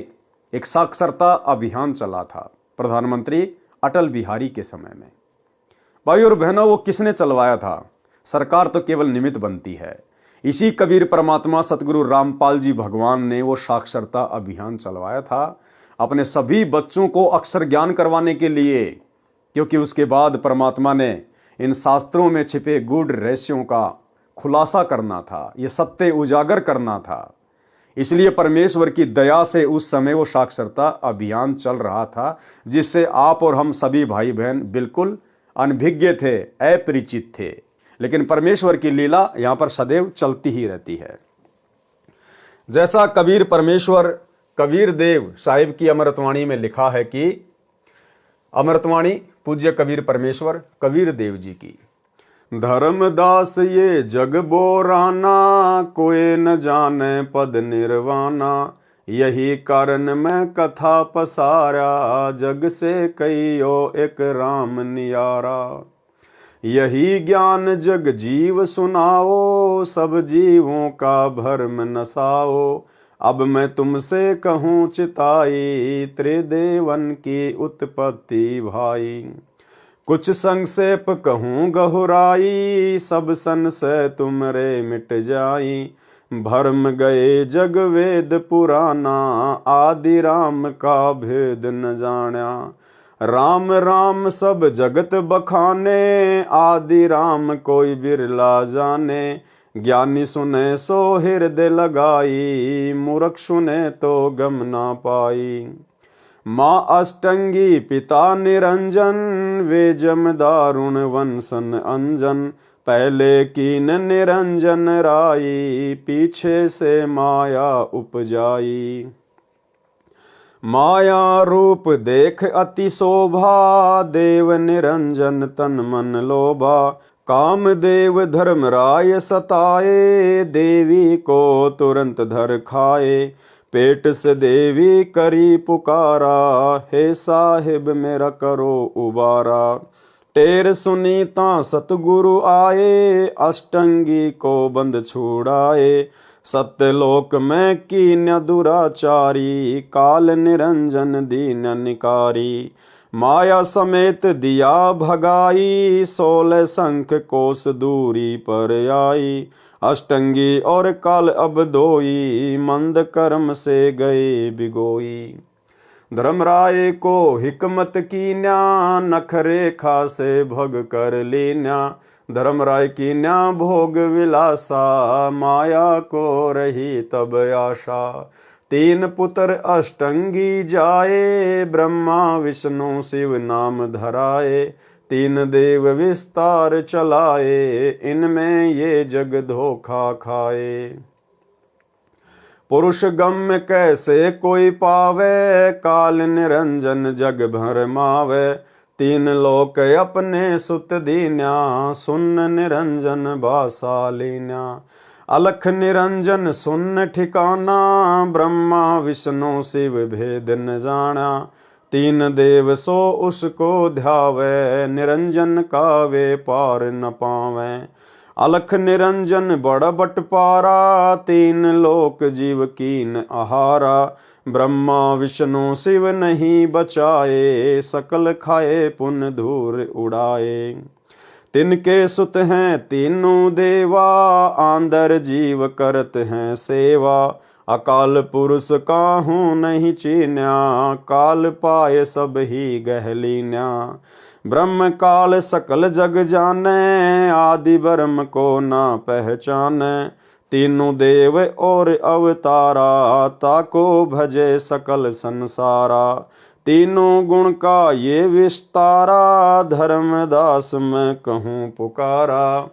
एक साक्षरता अभियान चला था प्रधानमंत्री अटल बिहारी के समय में। भाई और बहनों, वो किसने चलवाया था? सरकार तो केवल निमित्त बनती है। इसी कबीर परमात्मा सतगुरु रामपाल जी भगवान ने वो साक्षरता अभियान चलवाया था अपने सभी बच्चों को अक्षर ज्ञान करवाने के लिए, क्योंकि उसके बाद परमात्मा ने इन शास्त्रों में छिपे गूढ़ रहस्यों का खुलासा करना था, ये सत्य उजागर करना था। इसलिए परमेश्वर की दया से उस समय वो साक्षरता अभियान चल रहा था, जिससे आप और हम सभी भाई बहन बिल्कुल अनभिज्ञ थे, अपरिचित थे। लेकिन परमेश्वर की लीला यहाँ पर सदैव चलती ही रहती है। जैसा कबीर परमेश्वर कबीर देव साहिब की अमृतवाणी में लिखा है कि अमृतवाणी पूज्य कबीर परमेश्वर कबीर देव जी की, धर्मदास ये जग बोराना, कोई न जाने पद निर्वाणा, यही कारण मैं कथा पसारा, जग से कईयो एक राम नियारा। यही ज्ञान जग जीव सुनाओ, सब जीवों का भरम नसाओ, अब मैं तुमसे कहूँ चिताई, त्रिदेवन की उत्पत्ति भाई। कुछ संक्षेप कहूँ गहुराई, सब संशय तुमरे मिट जाई, भरम गए जग वेद पुराना, आदि राम का भेद न जाना। राम राम सब जगत बखाने, आदि राम कोई बिरला जाने, ज्ञानी सुने सो हृदय लगाई, मूर्ख सुने तो गम ना पाई। माँ अष्टंगी पिता निरंजन, वे जम दारुण वंशन अंजन, पहले कीन निरंजन राई, पीछे से माया उपजाई। माया रूप देख अति शोभा, देव निरंजन तन मन लोभा, काम देव धर्म राय सताए, देवी को तुरंत धर खाए, पेट से देवी करी पुकारा, हे साहिब मेरा करो उबारा। टेर सुनीता सतगुरु आए, अष्टंगी को बंद छुड़ाए, सत्यलोक में कीन्य दुराचारी, काल निरंजन दीन निकारी। माया समेत दिया भगाई, 16 शंख कोस दूरी पर आई, अष्टंगी और काल अब दोई, मंद कर्म से गए बिगोई। धर्मराय को हिकमत कीन्या, नख रेखा से भग कर लीन्या, धर्मराय कीन्या भोग विलासा, माया को रही तब आशा। तीन पुत्र अष्टंगी जाए, ब्रह्मा विष्णु शिव नाम धराए। तीन देव विस्तार चलाए, इनमें ये जग धोखा खाए। पुरुष गम्य कैसे कोई पावे, काल निरंजन जग भर मावे। तीन लोक अपने सुत दीन्या, सुन निरंजन बासा लीन्या। अलख निरंजन सुन ठिकाना, ब्रह्मा विष्णु शिव भेद न जाना। तीन देव सो उसको ध्यावे, निरंजन का वे पार न पावे। अलख निरंजन बड़ बटपारा, तीन लोक जीव कीन आहारा। ब्रह्मा विष्णु शिव नहीं बचाए, सकल खाए पुन धूर उड़ाए। तिनके सुत हैं तीनों देवा, आंदर जीव करत हैं सेवा। अकाल पुरुष काहू नहीं चीन्या, काल पाए सब ही गहलीन्या। ब्रह्म काल सकल जग जाने, आदि ब्रह्म को ना पहचाने। तीनों देव और अवतारा, ताको भजे सकल संसारा। तीनों गुण का ये विस्तारा, धर्मदास मैं कहूँ पुकारा।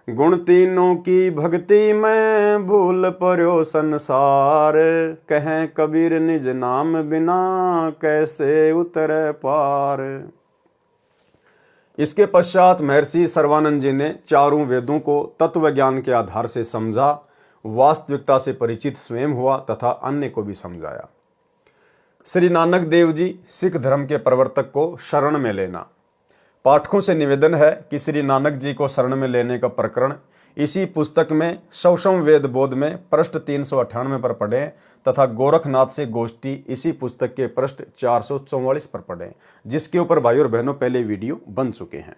गुण तीनों की भक्ति में, भूल पर्यो संसार। कहें कबीर निज नाम बिना, कैसे उतरे पार। इसके पश्चात महर्षि सर्वानंद जी ने चारों वेदों को तत्व ज्ञान के आधार से समझा, वास्तविकता से परिचित स्वयं हुआ तथा अन्य को भी समझाया। श्री नानक देव जी सिख धर्म के प्रवर्तक को शरण में लेना। पाठकों से निवेदन है कि श्री नानक जी को शरण में लेने का प्रकरण इसी पुस्तक में शवशम वेद बोध में पृष्ठ 398 पर पढ़ें तथा गोरखनाथ से गोष्ठी इसी पुस्तक के पृष्ठ 444 पर पढ़ें, जिसके ऊपर भाई और बहनों पहले वीडियो बन चुके हैं।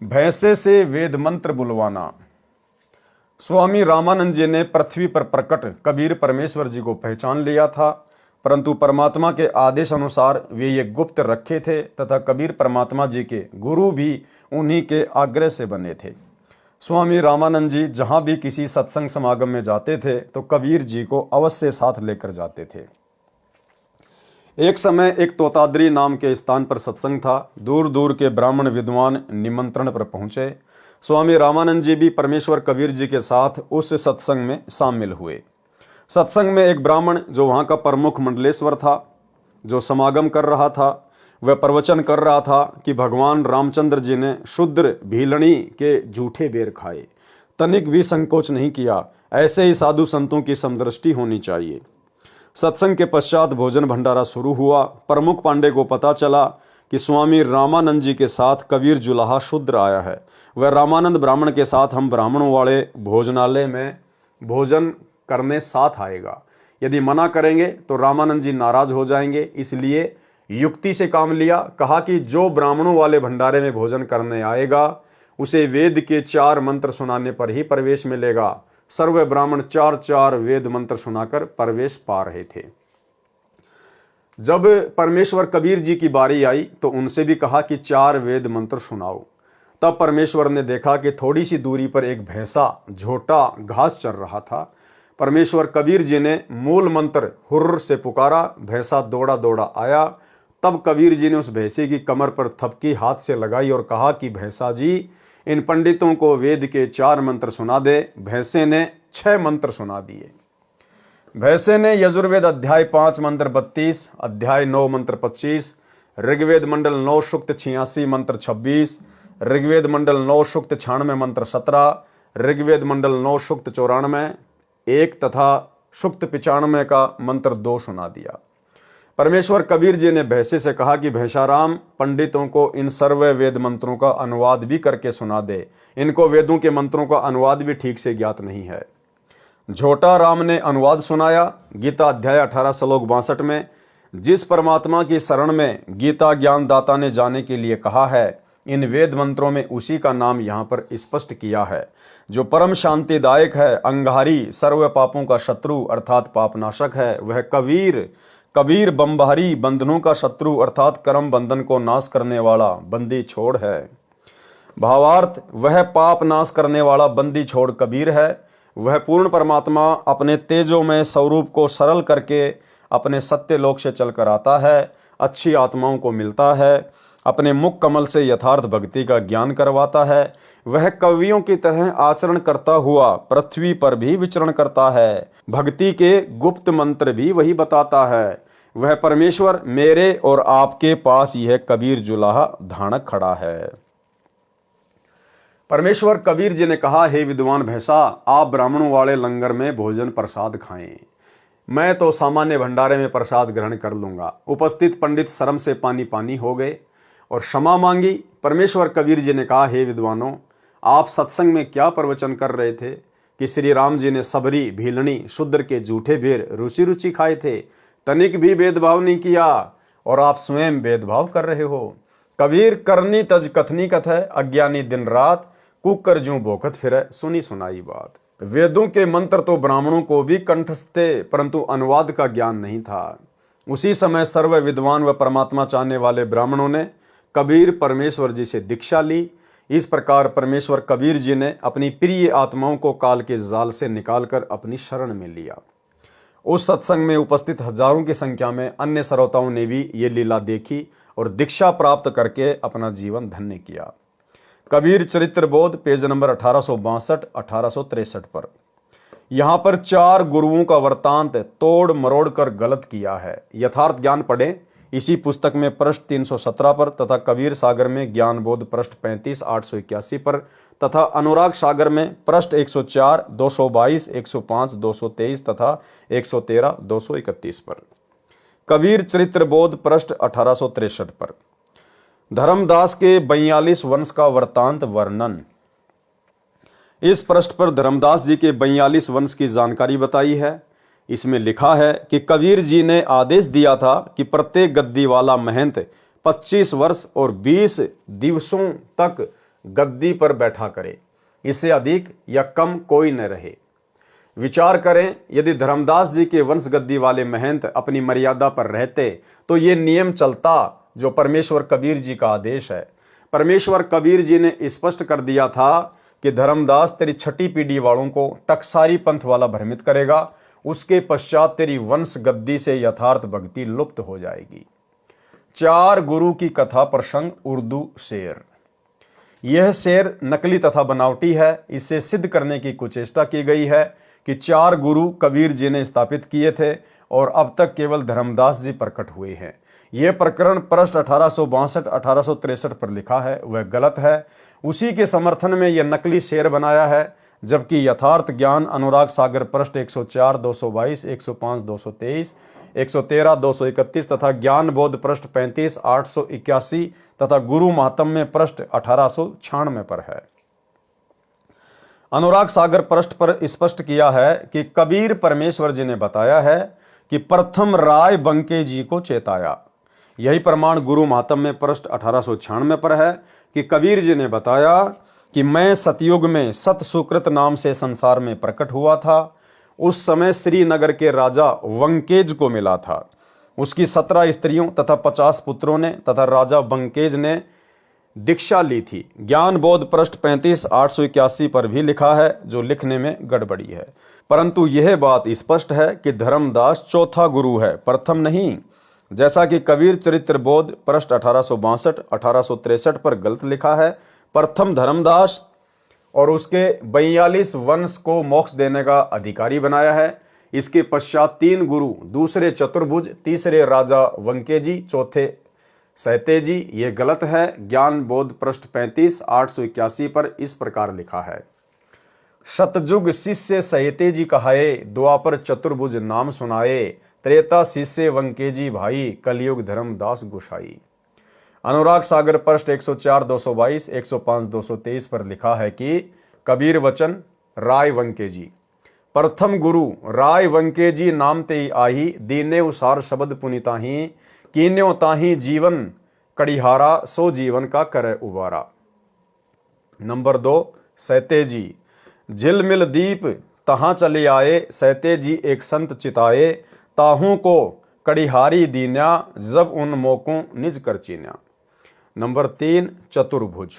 भैंसे से वेद मंत्र बुलवाना। स्वामी रामानंद जी ने पृथ्वी पर प्रकट कबीर परमेश्वर जी को पहचान लिया था, परंतु परमात्मा के आदेश अनुसार वे ये गुप्त रखे थे तथा कबीर परमात्मा जी के गुरु भी उन्हीं के आग्रह से बने थे। स्वामी रामानंद जी जहाँ भी किसी सत्संग समागम में जाते थे तो कबीर जी को अवश्य साथ लेकर जाते थे। एक समय एक तोताद्री नाम के स्थान पर सत्संग था। दूर दूर के ब्राह्मण विद्वान निमंत्रण पर पहुँचे। स्वामी रामानंद जी भी परमेश्वर कबीर जी के साथ उस सत्संग में शामिल हुए। सत्संग में एक ब्राह्मण जो वहाँ का प्रमुख मंडलेश्वर था, जो समागम कर रहा था, वह प्रवचन कर रहा था कि भगवान रामचंद्र जी ने शूद्र भीलनी के झूठे बेर खाए, तनिक भी संकोच नहीं किया। ऐसे ही साधु संतों की समदृष्टि होनी चाहिए। सत्संग के पश्चात भोजन भंडारा शुरू हुआ। प्रमुख पांडे को पता चला कि स्वामी रामानंद जी के साथ कबीर जुलाहा शूद्र आया है। वह रामानंद ब्राह्मण के साथ हम ब्राह्मणों वाले भोजनालय में भोजन करने साथ आएगा। यदि मना करेंगे तो रामानंद जी नाराज हो जाएंगे। इसलिए युक्ति से काम लिया। कहा कि जो ब्राह्मणों वाले भंडारे में भोजन करने आएगा उसे वेद के 4 मंत्र सुनाने पर ही प्रवेश मिलेगा। सर्व ब्राह्मण 4 वेद मंत्र सुनाकर प्रवेश पा रहे थे। जब परमेश्वर कबीर जी की बारी आई तो उनसे भी कहा कि 4 वेद मंत्र सुनाओ। तब परमेश्वर ने देखा कि थोड़ी सी दूरी पर एक भैंसा झोटा घास चर रहा था। परमेश्वर कबीर जी ने मूल मंत्र हुर्र से पुकारा। भैंसा दौड़ा दौड़ा आया। तब कबीर जी ने उस भैंसे की कमर पर थपकी हाथ से लगाई और कहा कि भैंसा जी, इन पंडितों को वेद के 4 मंत्र सुना दे। भैंसे ने 6 मंत्र सुना दिए। भैंसे ने यजुर्वेद अध्याय 5 मंत्र 32, अध्याय 9 मंत्र 25, ऋग्वेद मंडल 9 सूक्त 86 मंत्र 26, ऋग्वेद मंडल 9 सूक्त 96 मंत्र 17, ऋग्वेद मंडल 9 सूक्त 94 1 तथा सूक्त 95 का मंत्र 2 सुना दिया। परमेश्वर कबीर जी ने भैंसे से कहा कि भैंसाराम, पंडितों को इन सर्व वेद मंत्रों का अनुवाद भी करके सुना दे। इनको वेदों के मंत्रों का अनुवाद भी ठीक से ज्ञात नहीं है। झोटा राम ने अनुवाद सुनाया। गीता अध्याय 18 श्लोक 62 में जिस परमात्मा की शरण में गीता ज्ञान दाता ने जाने के लिए कहा है, इन वेद मंत्रों में उसी का नाम यहाँ पर स्पष्ट किया है, जो परम शांतिदायक है, अंगारी, सर्व पापों का शत्रु अर्थात पापनाशक है। वह कबीर बम्बारी, बंधनों का शत्रु अर्थात कर्म बंधन को नाश करने वाला बंदी छोड़ है। भावार्थ, वह पाप नाश करने वाला बंदी छोड़ कबीर है। वह पूर्ण परमात्मा अपने तेजोमय स्वरूप को सरल करके अपने सत्य लोक से चलकर आता है, अच्छी आत्माओं को मिलता है, अपने मुख कमल से यथार्थ भक्ति का ज्ञान करवाता है। वह कवियों की तरह आचरण करता हुआ पृथ्वी पर भी विचरण करता है, भक्ति के गुप्त मंत्र भी वही बताता है। वह परमेश्वर मेरे और आपके पास यह कबीर जुलाहा धानक खड़ा है। परमेश्वर कबीर जी ने कहा, हे विद्वान भैंसा, आप ब्राह्मणों वाले लंगर में भोजन प्रसाद खाएं, मैं तो सामान्य भंडारे में प्रसाद ग्रहण कर लूंगा। उपस्थित पंडित शर्म से पानी पानी हो गए और क्षमा मांगी। परमेश्वर कबीर जी ने कहा, हे विद्वानों, आप सत्संग में क्या प्रवचन कर रहे थे कि श्री राम जी ने सबरी, भीलनी, शूद्र के जूठे भेर रुचि रुचि खाए थे, तनिक भी भेदभाव नहीं किया, और आप स्वयं भेदभाव कर रहे हो। कबीर करनी तज कथनी कथ है, अज्ञानी दिन रात कुकर जूं भोकत फिरे, सुनी सुनाई बात। वेदों के मंत्र तो ब्राह्मणों को भी कंठस्थ थे, परंतु अनुवाद का ज्ञान नहीं था। उसी समय सर्व विद्वान व परमात्मा चाहने वाले ब्राह्मणों ने कबीर परमेश्वर जी से दीक्षा ली। इस प्रकार परमेश्वर कबीर जी ने अपनी प्रिय आत्माओं को काल के जाल से निकालकर अपनी शरण में लिया। उस सत्संग में उपस्थित हजारों की संख्या में अन्य श्रोताओं ने भी ये लीला देखी और दीक्षा प्राप्त करके अपना जीवन धन्य किया। कबीर चरित्र बोध, पेज नंबर 1862-1863 पर। यहां पर 4 गुरुओं का वृत्तांत तोड़ मरोड़ कर गलत किया है। यथार्थ ज्ञान पढ़ें इसी पुस्तक में पृष्ठ 317 पर, तथा कबीर सागर में ज्ञान बोध पृष्ठ 35-881 पर, तथा अनुराग सागर में पृष्ठ 104, 222, 105, 223 तथा 113, 231 पर। कबीर चरित्र बोध पृष्ठ 1863 पर। धर्मदास के 42 वंश का वृत्तांत वर्णन। इस पृष्ठ पर धर्मदास जी के 42 वंश की जानकारी बताई है। इसमें लिखा है कि कबीर जी ने आदेश दिया था कि प्रत्येक गद्दी वाला महंत 25 वर्ष और 20 दिवसों तक गद्दी पर बैठा करे, इससे अधिक या कम कोई न रहे। विचार करें, यदि धर्मदास जी के वंश गद्दी वाले महंत अपनी मर्यादा पर रहते तो ये नियम चलता जो परमेश्वर कबीर जी का आदेश है। परमेश्वर कबीर जी ने स्पष्ट कर दिया था कि धर्मदास तेरी छठी पीढ़ी वालों को टकसारी पंथ वाला भ्रमित करेगा, उसके पश्चात तेरी वंश गद्दी से यथार्थ भक्ति लुप्त हो जाएगी। 4 गुरु की कथा प्रसंग उर्दू शेर। यह शेर नकली तथा बनावटी है। इसे सिद्ध करने की कुचेष्टा की गई है कि 4 गुरु कबीर जी ने स्थापित किए थे और अब तक केवल धर्मदास जी प्रकट हुए हैं। यह प्रकरण पृष्ठ 1862-1863 पर लिखा है, वह गलत है। उसी के समर्थन में यह नकली शेर बनाया है, जबकि यथार्थ ज्ञान अनुराग सागर पृष्ठ 104, 222, 105, 223, 113, 231 तथा ज्ञान बोध पृष्ठ 35, 881 तथा गुरु महात्म्य पृष्ठ 1896 पर है। अनुराग सागर पृष्ठ पर स्पष्ट किया है कि कबीर परमेश्वर जी ने बताया है कि प्रथम राय बंके जी को चेताया। यही प्रमाण गुरु महात्म्य में पृष्ठ 1896 पर है कि कबीर जी ने बताया कि मैं सतयुग में सत सुकृत नाम से संसार में प्रकट हुआ था। उस समय श्रीनगर के राजा वंकेज को मिला था। उसकी 17 स्त्रियों तथा 50 पुत्रों ने तथा राजा वंकेज ने दीक्षा ली थी। ज्ञान बोध पृष्ठ 35, 881 पर भी लिखा है, जो लिखने में गड़बड़ी है। परंतु यह बात स्पष्ट है कि धर्मदास चौथा गुरु है, प्रथम नहीं, जैसा कि कबीर चरित्र बोध पृष्ठ 1862-1863 पर गलत लिखा है। प्रथम धर्मदास और उसके 42 वंश को मोक्ष देने का अधिकारी बनाया है। इसके पश्चात 3 गुरु, दूसरे चतुर्भुज, तीसरे राजा वंकेजी, चौथे सहतेजी। ये गलत है। ज्ञान बोध पृष्ठ 35, 881 पर इस प्रकार लिखा है, सतयुग शिष्य सहतेजी कहाए, द्वापर चतुर्भुज नाम सुनाए, त्रेता शिष्य वंकेजी भाई, कलयुग धर्मदास गोसाई। अनुराग सागर पृष्ठ 104, 222, 105, 223 पर लिखा है कि कबीर वचन राय वंकेजी। प्रथम गुरु राय वंकेजी नाम ते आही, दीने उसार शब्द पुनिताही, कीन्यो ताही जीवन कड़िहारा, सो जीवन का करे उबारा। नंबर 2 सहतेजी। झिलमिल दीप तहां चले आए, सहतेजी एक संत चिताए, ताहू को कड़िहारी दीन्या, जब उन मोकों निज कर चीन्या। नंबर 3 चतुर्भुज।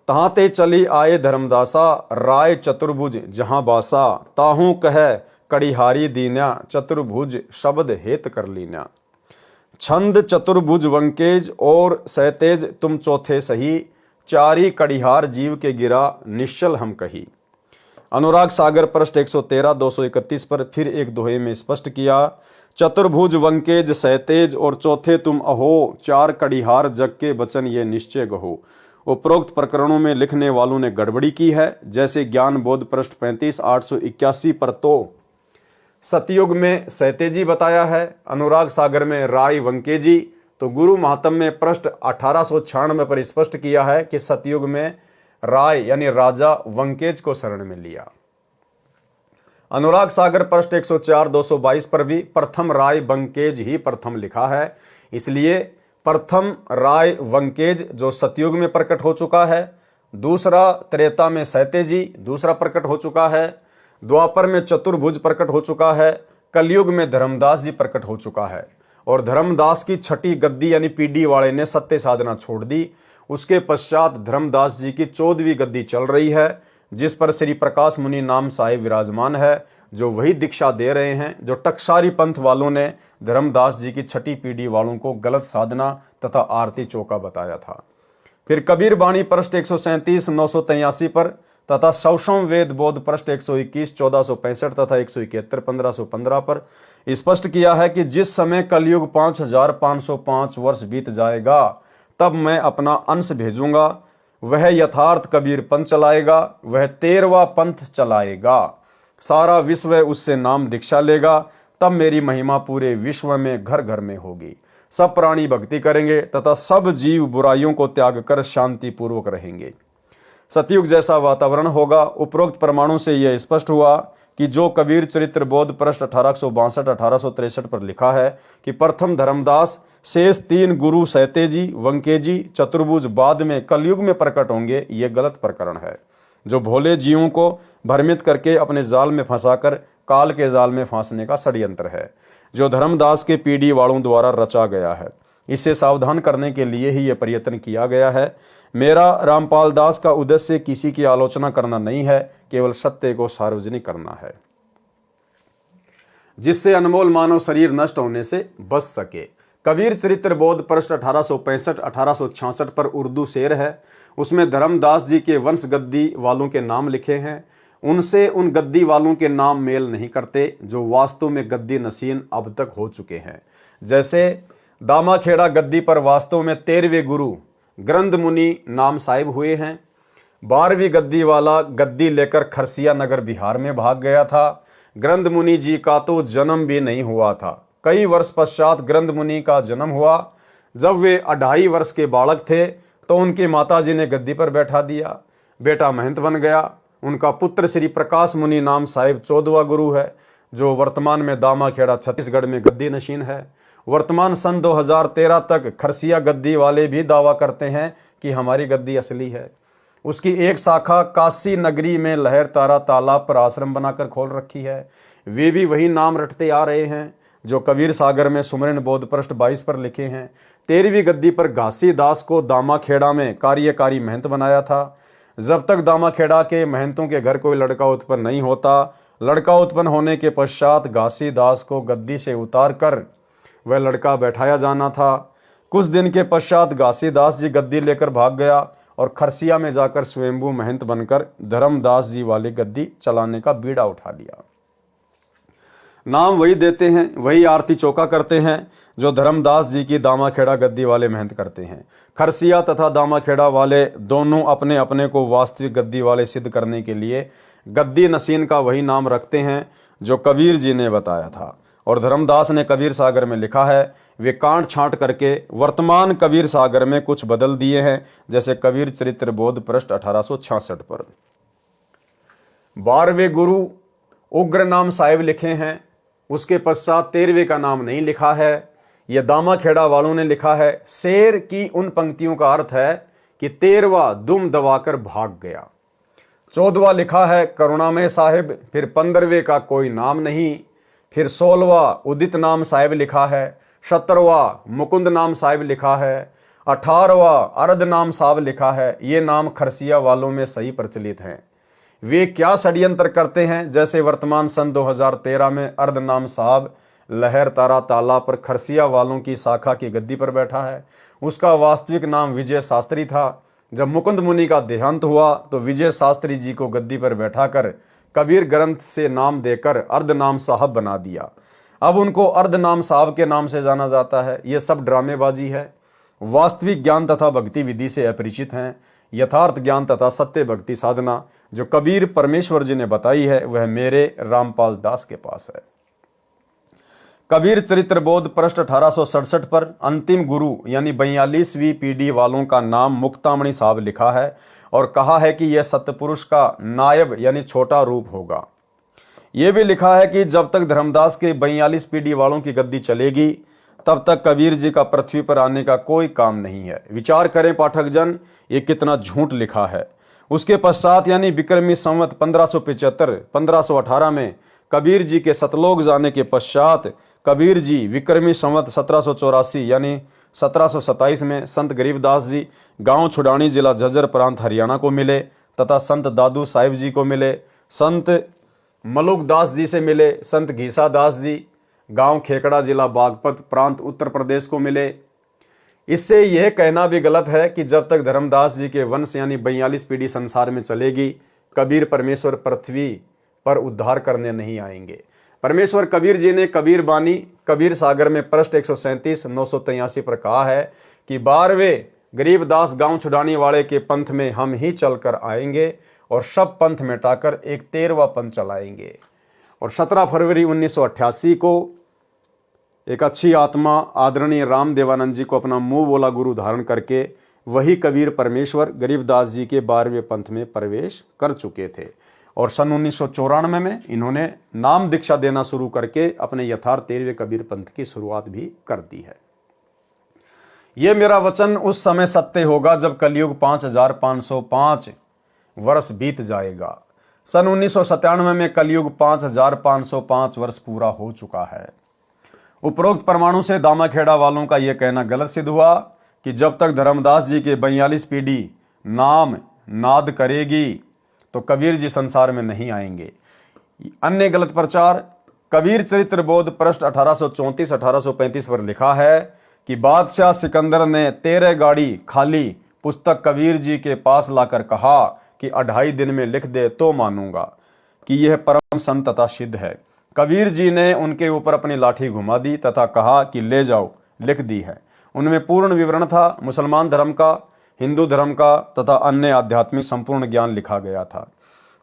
तहां ते चली आए धर्मदासा, राय चतुर्भुज जहां बासा, ताहू कह कड़िहारी दीन्या, चतुर्भुज शब्द हेत कर लीन्या। छंद चतुर्भुज वंकेज और सहतेज तुम चौथे सही, चारी कड़िहार जीव के गिरा निश्चल हम कही। अनुराग सागर पृष्ठ 113 231 पर फिर एक दोहे में स्पष्ट किया, चतुर्भुज वंकेज सहतेज और चौथे तुम अहो, चार कड़िहार जग के बचन ये निश्चय गहो। उपरोक्त प्रकरणों में लिखने वालों ने गड़बड़ी की है। जैसे ज्ञान बोध पृष्ठ 35 881 पर तो सतयुग में सहतेजी बताया है, अनुराग सागर में राय वंकेजी, तो गुरु महात्म में पृष्ठ 1896 पर स्पष्ट किया है कि सतयुग में राय यानी राजा वंकेज को शरण में लिया। अनुराग सागर पृष्ठ 104 222 पर भी प्रथम राय वंकेज ही प्रथम लिखा है, इसलिए प्रथम राय वंकेज जो सतयुग में प्रकट हो चुका है, दूसरा त्रेता में सहतेजी दूसरा प्रकट हो चुका है, द्वापर में चतुर्भुज प्रकट हो चुका है, कलयुग में धर्मदास जी प्रकट हो चुका है। और धर्मदास की छठी गद्दी यानी पीडी वाले ने सत्य साधना छोड़ दी। उसके पश्चात धर्मदास जी की 14वीं गद्दी चल रही है, जिस पर श्री प्रकाश मुनि नाम साहिब विराजमान है, जो वही दीक्षा दे रहे हैं जो टकसारी पंथ वालों ने धर्मदास जी की छठी पीढ़ी वालों को गलत साधना तथा आरती चौका बताया था। फिर कबीर बाणी पृष्ठ 137 983 पर तथा सौषम वेद बोध पृष्ठ 121 1465 तथा 171 1515 पर स्पष्ट किया है कि जिस समय कलयुग 5505 वर्ष बीत जाएगा, तब मैं अपना अंश भेजूंगा, वह यथार्थ कबीर पंथ चलाएगा, वह 13वां पंथ चलाएगा, सारा विश्व उससे नाम दीक्षा लेगा, तब मेरी महिमा पूरे विश्व में घर घर में होगी। सब प्राणी भक्ति करेंगे तथा सब जीव बुराइयों को त्याग कर शांति पूर्वक रहेंगे। सतयुग जैसा वातावरण होगा। उपरोक्त प्रमाणों से यह स्पष्ट हुआ कि जो कबीर चरित्र बोध पृष्ठ 1862 1863 पर लिखा है कि प्रथम धर्मदास, शेष 3 गुरु सहतेजी वंकेजी चतुर्भुज बाद में कलयुग में प्रकट होंगे, ये गलत प्रकरण है, जो भोले जीवों को भ्रमित करके अपने जाल में फंसाकर काल के जाल में फांसने का षड्यंत्र है, जो धर्मदास के पीढ़ी वालों द्वारा रचा गया है। इससे सावधान करने के लिए ही यह प्रयत्न किया गया है। मेरा रामपाल दास का उद्देश्य किसी की आलोचना करना नहीं है, केवल सत्य को सार्वजनिक करना है, जिससे अनमोल मानव शरीर नष्ट होने से बच सके। कबीर चरित्र बोध पृष्ठ 1865 1866 पर उर्दू शेर है, उसमें धर्मदास जी के वंश गद्दी वालों के नाम लिखे हैं। उनसे उन गद्दी वालों के नाम मेल नहीं करते जो वास्तव में गद्दी नसीन अब तक हो चुके हैं। जैसे दामाखेड़ा गद्दी पर वास्तव में 13वें गुरु ग्रंथ मुनि नाम साहिब हुए हैं। 12वीं गद्दी वाला गद्दी लेकर खरसिया नगर बिहार में भाग गया था। ग्रंथ मुनि जी का तो जन्म भी नहीं हुआ था। कई वर्ष पश्चात ग्रंथ मुनि का जन्म हुआ। जब वे 2.5 वर्ष के बालक थे तो उनकी माताजी ने गद्दी पर बैठा दिया। बेटा महंत बन गया। उनका पुत्र श्री प्रकाश मुनि नाम साहिब 14वां गुरु है, जो वर्तमान में दामाखेड़ा छत्तीसगढ़ में गद्दी नशीन है। वर्तमान सन 2013 तक खरसिया गद्दी वाले भी दावा करते हैं कि हमारी गद्दी असली है। उसकी एक शाखा काशी नगरी में लहर तारा तालाब पर आश्रम बनाकर खोल रखी है। वे भी वही नाम रटते आ रहे हैं जो कबीर सागर में सुमरन बोध पृष्ठ 22 पर लिखे हैं। 13वीं गद्दी पर घासी दास को दामाखेड़ा में कार्यकारी महंत बनाया था। जब तक दामाखेड़ा के महंतों के घर कोई लड़का उत्पन्न नहीं होता, लड़का उत्पन्न होने के पश्चात घासी दास को गद्दी से उतार कर वह लड़का बैठाया जाना था। कुछ दिन के पश्चात घासी दास जी गद्दी लेकर भाग गया और खरसिया में जाकर स्वयंभू महंत बनकर धर्मदास जी वाली गद्दी चलाने का बीड़ा उठा लिया। नाम वही देते हैं, वही आरती चौका करते हैं जो धर्मदास जी की दामाखेड़ा गद्दी वाले महंत करते हैं। खरसिया तथा दामाखेड़ा वाले दोनों अपने अपने को वास्तविक गद्दी वाले सिद्ध करने के लिए गद्दी नसीन का वही नाम रखते हैं जो कबीर जी ने बताया था। और धर्मदास ने कबीर सागर में लिखा है, वे कांट छांट करके वर्तमान कबीर सागर में कुछ बदल दिए हैं, जैसे कबीर चरित्र बोध पृष्ठ 1866 पर। 12वें गुरु उग्र नाम साहिब लिखे हैं। उसके पश्चात 13वें का नाम नहीं लिखा है, यह दामाखेड़ा वालों ने लिखा है। शेर की उन पंक्तियों का अर्थ है कि 13वां दुम दबाकर भाग गया। 14वां लिखा है करुणामय साहिब, फिर 15वें का कोई नाम नहीं, फिर 16वां उदित नाम साहिब लिखा है, 17वां मुकुंद नाम साहिब लिखा है, 18वां अर्ध नाम साहब लिखा है। ये नाम खरसिया वालों में सही प्रचलित हैं। वे क्या षड्यंत्र करते हैं? जैसे वर्तमान सन 2013 में अर्ध नाम साहब लहर तारा ताला पर खरसिया वालों की शाखा की गद्दी पर बैठा है। उसका वास्तविक नाम विजय शास्त्री था। जब मुकुंद मुनि का देहांत हुआ तो विजय शास्त्री जी को गद्दी पर बैठाकर कबीर ग्रंथ से नाम देकर अर्ध नाम साहब बना दिया। अब उनको अर्ध नाम साहब के नाम से जाना जाता है। ये सब ड्रामेबाजी है। वास्तविक ज्ञान तथा भक्ति विधि से अपरिचित हैं। यथार्थ ज्ञान तथा सत्य भक्ति साधना जो कबीर परमेश्वर जी ने बताई है वह मेरे रामपाल दास के पास है। कबीर चरित्र बोध पृष्ठ 1867 पर अंतिम गुरु यानी 42वीं पीढ़ी वालों का नाम मुक्तामणि साहब लिखा है और कहा है कि यह सतपुरुष का नायब यानी छोटा रूप होगा। यह भी लिखा है कि जब तक धर्मदास के 42 पीढ़ी वालों की गद्दी चलेगी तब तक कबीर जी का पृथ्वी पर आने का कोई काम नहीं है। विचार करें पाठक जन, ये कितना झूठ लिखा है। उसके पश्चात यानी विक्रमी संवत 1575-1518 में कबीर जी के सतलोक जाने के पश्चात कबीर जी विक्रमी संवत 1784 यानी 1727 में संत गरीबदास जी गांव छुडानी जिला झज्जर प्रांत हरियाणा को मिले तथा संत दादू साहिब जी को मिले, संत मलुक दास जी से मिले, संत घीसा दास जी गांव खेकड़ा जिला बागपत प्रांत उत्तर प्रदेश को मिले। इससे यह कहना भी गलत है कि जब तक धर्मदास जी के वंश यानी 42 पीढ़ी संसार में चलेगी कबीर परमेश्वर पृथ्वी पर उद्धार करने नहीं आएंगे। परमेश्वर कबीर जी ने कबीर बानी कबीर सागर में पृष्ठ 137-983 पर कहा है कि 12वें गरीबदास गांव छुड़ाने वाले के पंथ में हम ही चलकर आएंगे और सब पंथ मिटाकर एक 13वां पंथ चलाएंगे। और 17 फरवरी 1988 को एक अच्छी आत्मा आदरणीय राम देवानंद जी को अपना मुंह बोला गुरु धारण करके वही कबीर परमेश्वर गरीबदास जी के 12वें पंथ में प्रवेश कर चुके थे और सन 1994 में इन्होंने नाम दीक्षा देना शुरू करके अपने यथार्थ 13वें कबीर पंथ की शुरुआत भी कर दी है। यह मेरा वचन उस समय सत्य होगा जब कलयुग 5505 वर्ष बीत जाएगा। सन 1997 में कलयुग 5505 वर्ष पूरा हो चुका है। उपरोक्त परमाणु से दामाखेड़ा वालों का यह कहना गलत सिद्ध हुआ कि जब तक धर्मदास जी के 42 पीढ़ी नाम नाद करेगी तो कबीर जी संसार में नहीं आएंगे। अन्य गलत प्रचार कबीर चरित्र बोध पृष्ठ 1834-1835 पर लिखा है कि बादशाह सिकंदर ने 13 गाड़ी खाली पुस्तक कबीर जी के पास लाकर कहा कि 2.5 दिन में लिख दे तो मानूंगा कि यह परम संत तथा सिद्ध है। कबीर जी ने उनके ऊपर अपनी लाठी घुमा दी तथा कहा कि ले जाओ, लिख दी है। उनमें पूर्ण विवरण था। मुसलमान धर्म का, हिंदू धर्म का तथा अन्य आध्यात्मिक संपूर्ण ज्ञान लिखा गया था।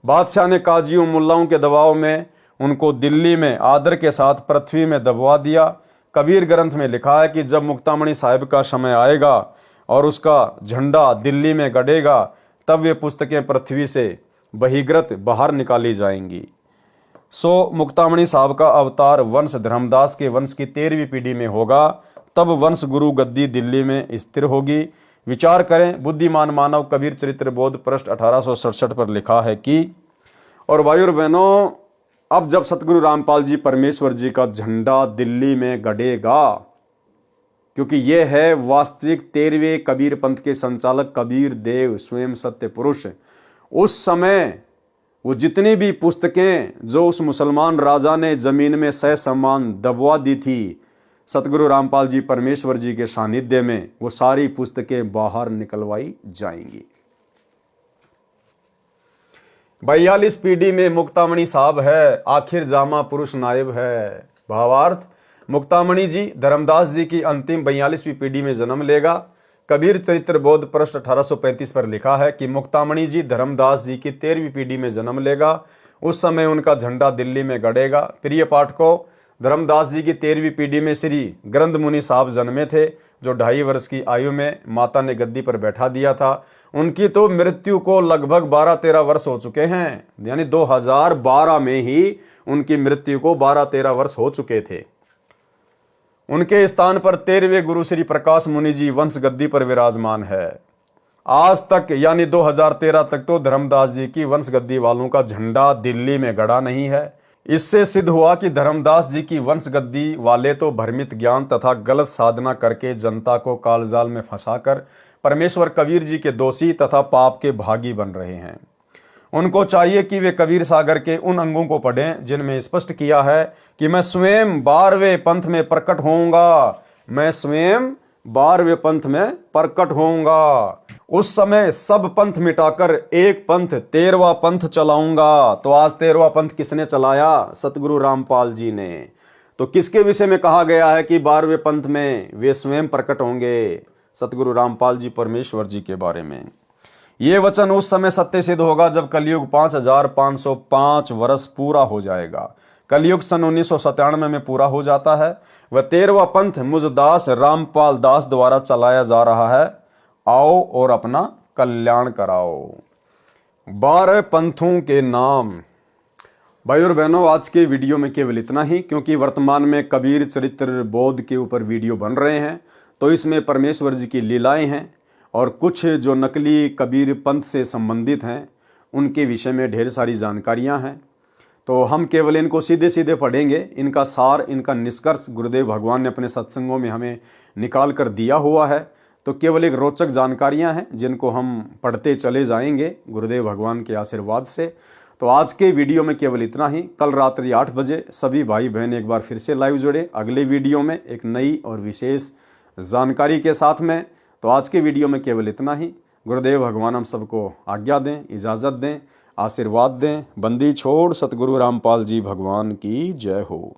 बादशाह ने काजियों मुल्लाओं के दबाव में उनको दिल्ली में आदर के साथ पृथ्वी में दबवा दिया। कबीर ग्रंथ में लिखा है कि जब मुक्तामणि साहिब का समय आएगा और उसका झंडा दिल्ली में गड़ेगा तब वे पुस्तकें पृथ्वी से बहिर्गत बाहर निकाली जाएंगी। सो मुक्तामणि साहब का अवतार वंश धर्मदास के वंश की 13वीं पीढ़ी में होगा। तब वंश गुरु गद्दी दिल्ली में स्थिर होगी। विचार करें, बुद्धिमान मानव कबीर चरित्र बोध पृष्ठ 1867 पर लिखा है कि और भाइयों बहनों, अब जब सतगुरु रामपाल जी परमेश्वर जी का झंडा दिल्ली में गड़ेगा, क्योंकि यह है वास्तविक 13वें कबीर पंथ के संचालक कबीर देव स्वयं सत्य पुरुष, उस समय वो जितनी भी पुस्तकें जो उस मुसलमान राजा ने जमीन में ससम्मान दबवा दी थी सतगुरु रामपाल जी परमेश्वर जी के सानिध्य में, वो सारी पुस्तकें बाहर निकलवाई जाएंगी। 42 पीढ़ी में मुक्तामणि साहब है, आखिर जामा पुरुष नायब है। भावार्थ, मुक्तामणि जी धर्मदास जी की अंतिम 42वीं पीढ़ी में जन्म लेगा। कबीर चरित्र बोध पृष्ठ 1835 पर लिखा है कि मुक्तामणि जी धर्मदास जी की 13वीं पीढ़ी में जन्म लेगा। उस समय उनका झंडा दिल्ली में गड़ेगा। प्रिय पाठकों, धर्मदास जी की 13वीं पीढ़ी में श्री ग्रंथ मुनि साहब जन्मे थे, जो 2.5 वर्ष की आयु में माता ने गद्दी पर बैठा दिया था। उनकी तो मृत्यु को लगभग 12-13 वर्ष हो चुके हैं, यानी 2012 में ही उनकी मृत्यु को 12-13 वर्ष हो चुके थे। उनके स्थान पर 13वें गुरु श्री प्रकाश मुनि जी वंश गद्दी पर विराजमान है। आज तक यानी 2013 तक तो धर्मदास जी की वंश गद्दी वालों का झंडा दिल्ली में गड़ा नहीं है। इससे सिद्ध हुआ कि धर्मदास जी की वंश गद्दी वाले तो भ्रमित ज्ञान तथा गलत साधना करके जनता को कालजाल में फंसाकर परमेश्वर कबीर जी के दोषी तथा पाप के भागी बन रहे हैं। उनको चाहिए कि वे कबीर सागर के उन अंगों को पढ़ें जिनमें स्पष्ट किया है कि मैं स्वयं 12वें पंथ में प्रकट होऊंगा, मैं स्वयं 12वें पंथ में प्रकट होऊंगा। उस समय सब पंथ मिटाकर एक पंथ 13वां पंथ चलाऊंगा। तो आज 13वां पंथ किसने चलाया? सतगुरु रामपाल जी ने। तो किसके विषय में कहा गया है कि 12वें पंथ में वे स्वयं प्रकट होंगे? सतगुरु रामपाल जी परमेश्वर जी के बारे में। ये वचन उस समय सत्य सिद्ध होगा जब कलयुग 5505 वर्ष पूरा हो जाएगा। कलयुग सन 1997 में पूरा हो जाता है। वह 13वां पंथ मुझदास रामपाल दास द्वारा चलाया जा रहा है। आओ और अपना कल्याण कराओ। 12 पंथों के नाम। भाई और बहनों, आज के वीडियो में केवल इतना ही, क्योंकि वर्तमान में कबीर चरित्र बोध के ऊपर वीडियो बन रहे हैं, तो इसमें परमेश्वर जी की लीलाएं हैं और कुछ जो नकली कबीर पंथ से संबंधित हैं उनके विषय में ढेर सारी जानकारियां हैं। तो हम केवल इनको सीधे सीधे पढ़ेंगे। इनका सार, इनका निष्कर्ष गुरुदेव भगवान ने अपने सत्संगों में हमें निकाल कर दिया हुआ है। तो केवल एक रोचक जानकारियां हैं जिनको हम पढ़ते चले जाएंगे गुरुदेव भगवान के आशीर्वाद से। तो आज के वीडियो में केवल इतना ही। कल रात्रि 8 बजे सभी भाई बहन एक बार फिर से लाइव जुड़े अगले वीडियो में एक नई और विशेष जानकारी के साथ में। तो आज के वीडियो में केवल इतना ही। गुरुदेव भगवान हम सबको आज्ञा दें, इजाज़त दें, आशीर्वाद दें। बंदी छोड़ सतगुरु रामपाल जी भगवान की जय हो।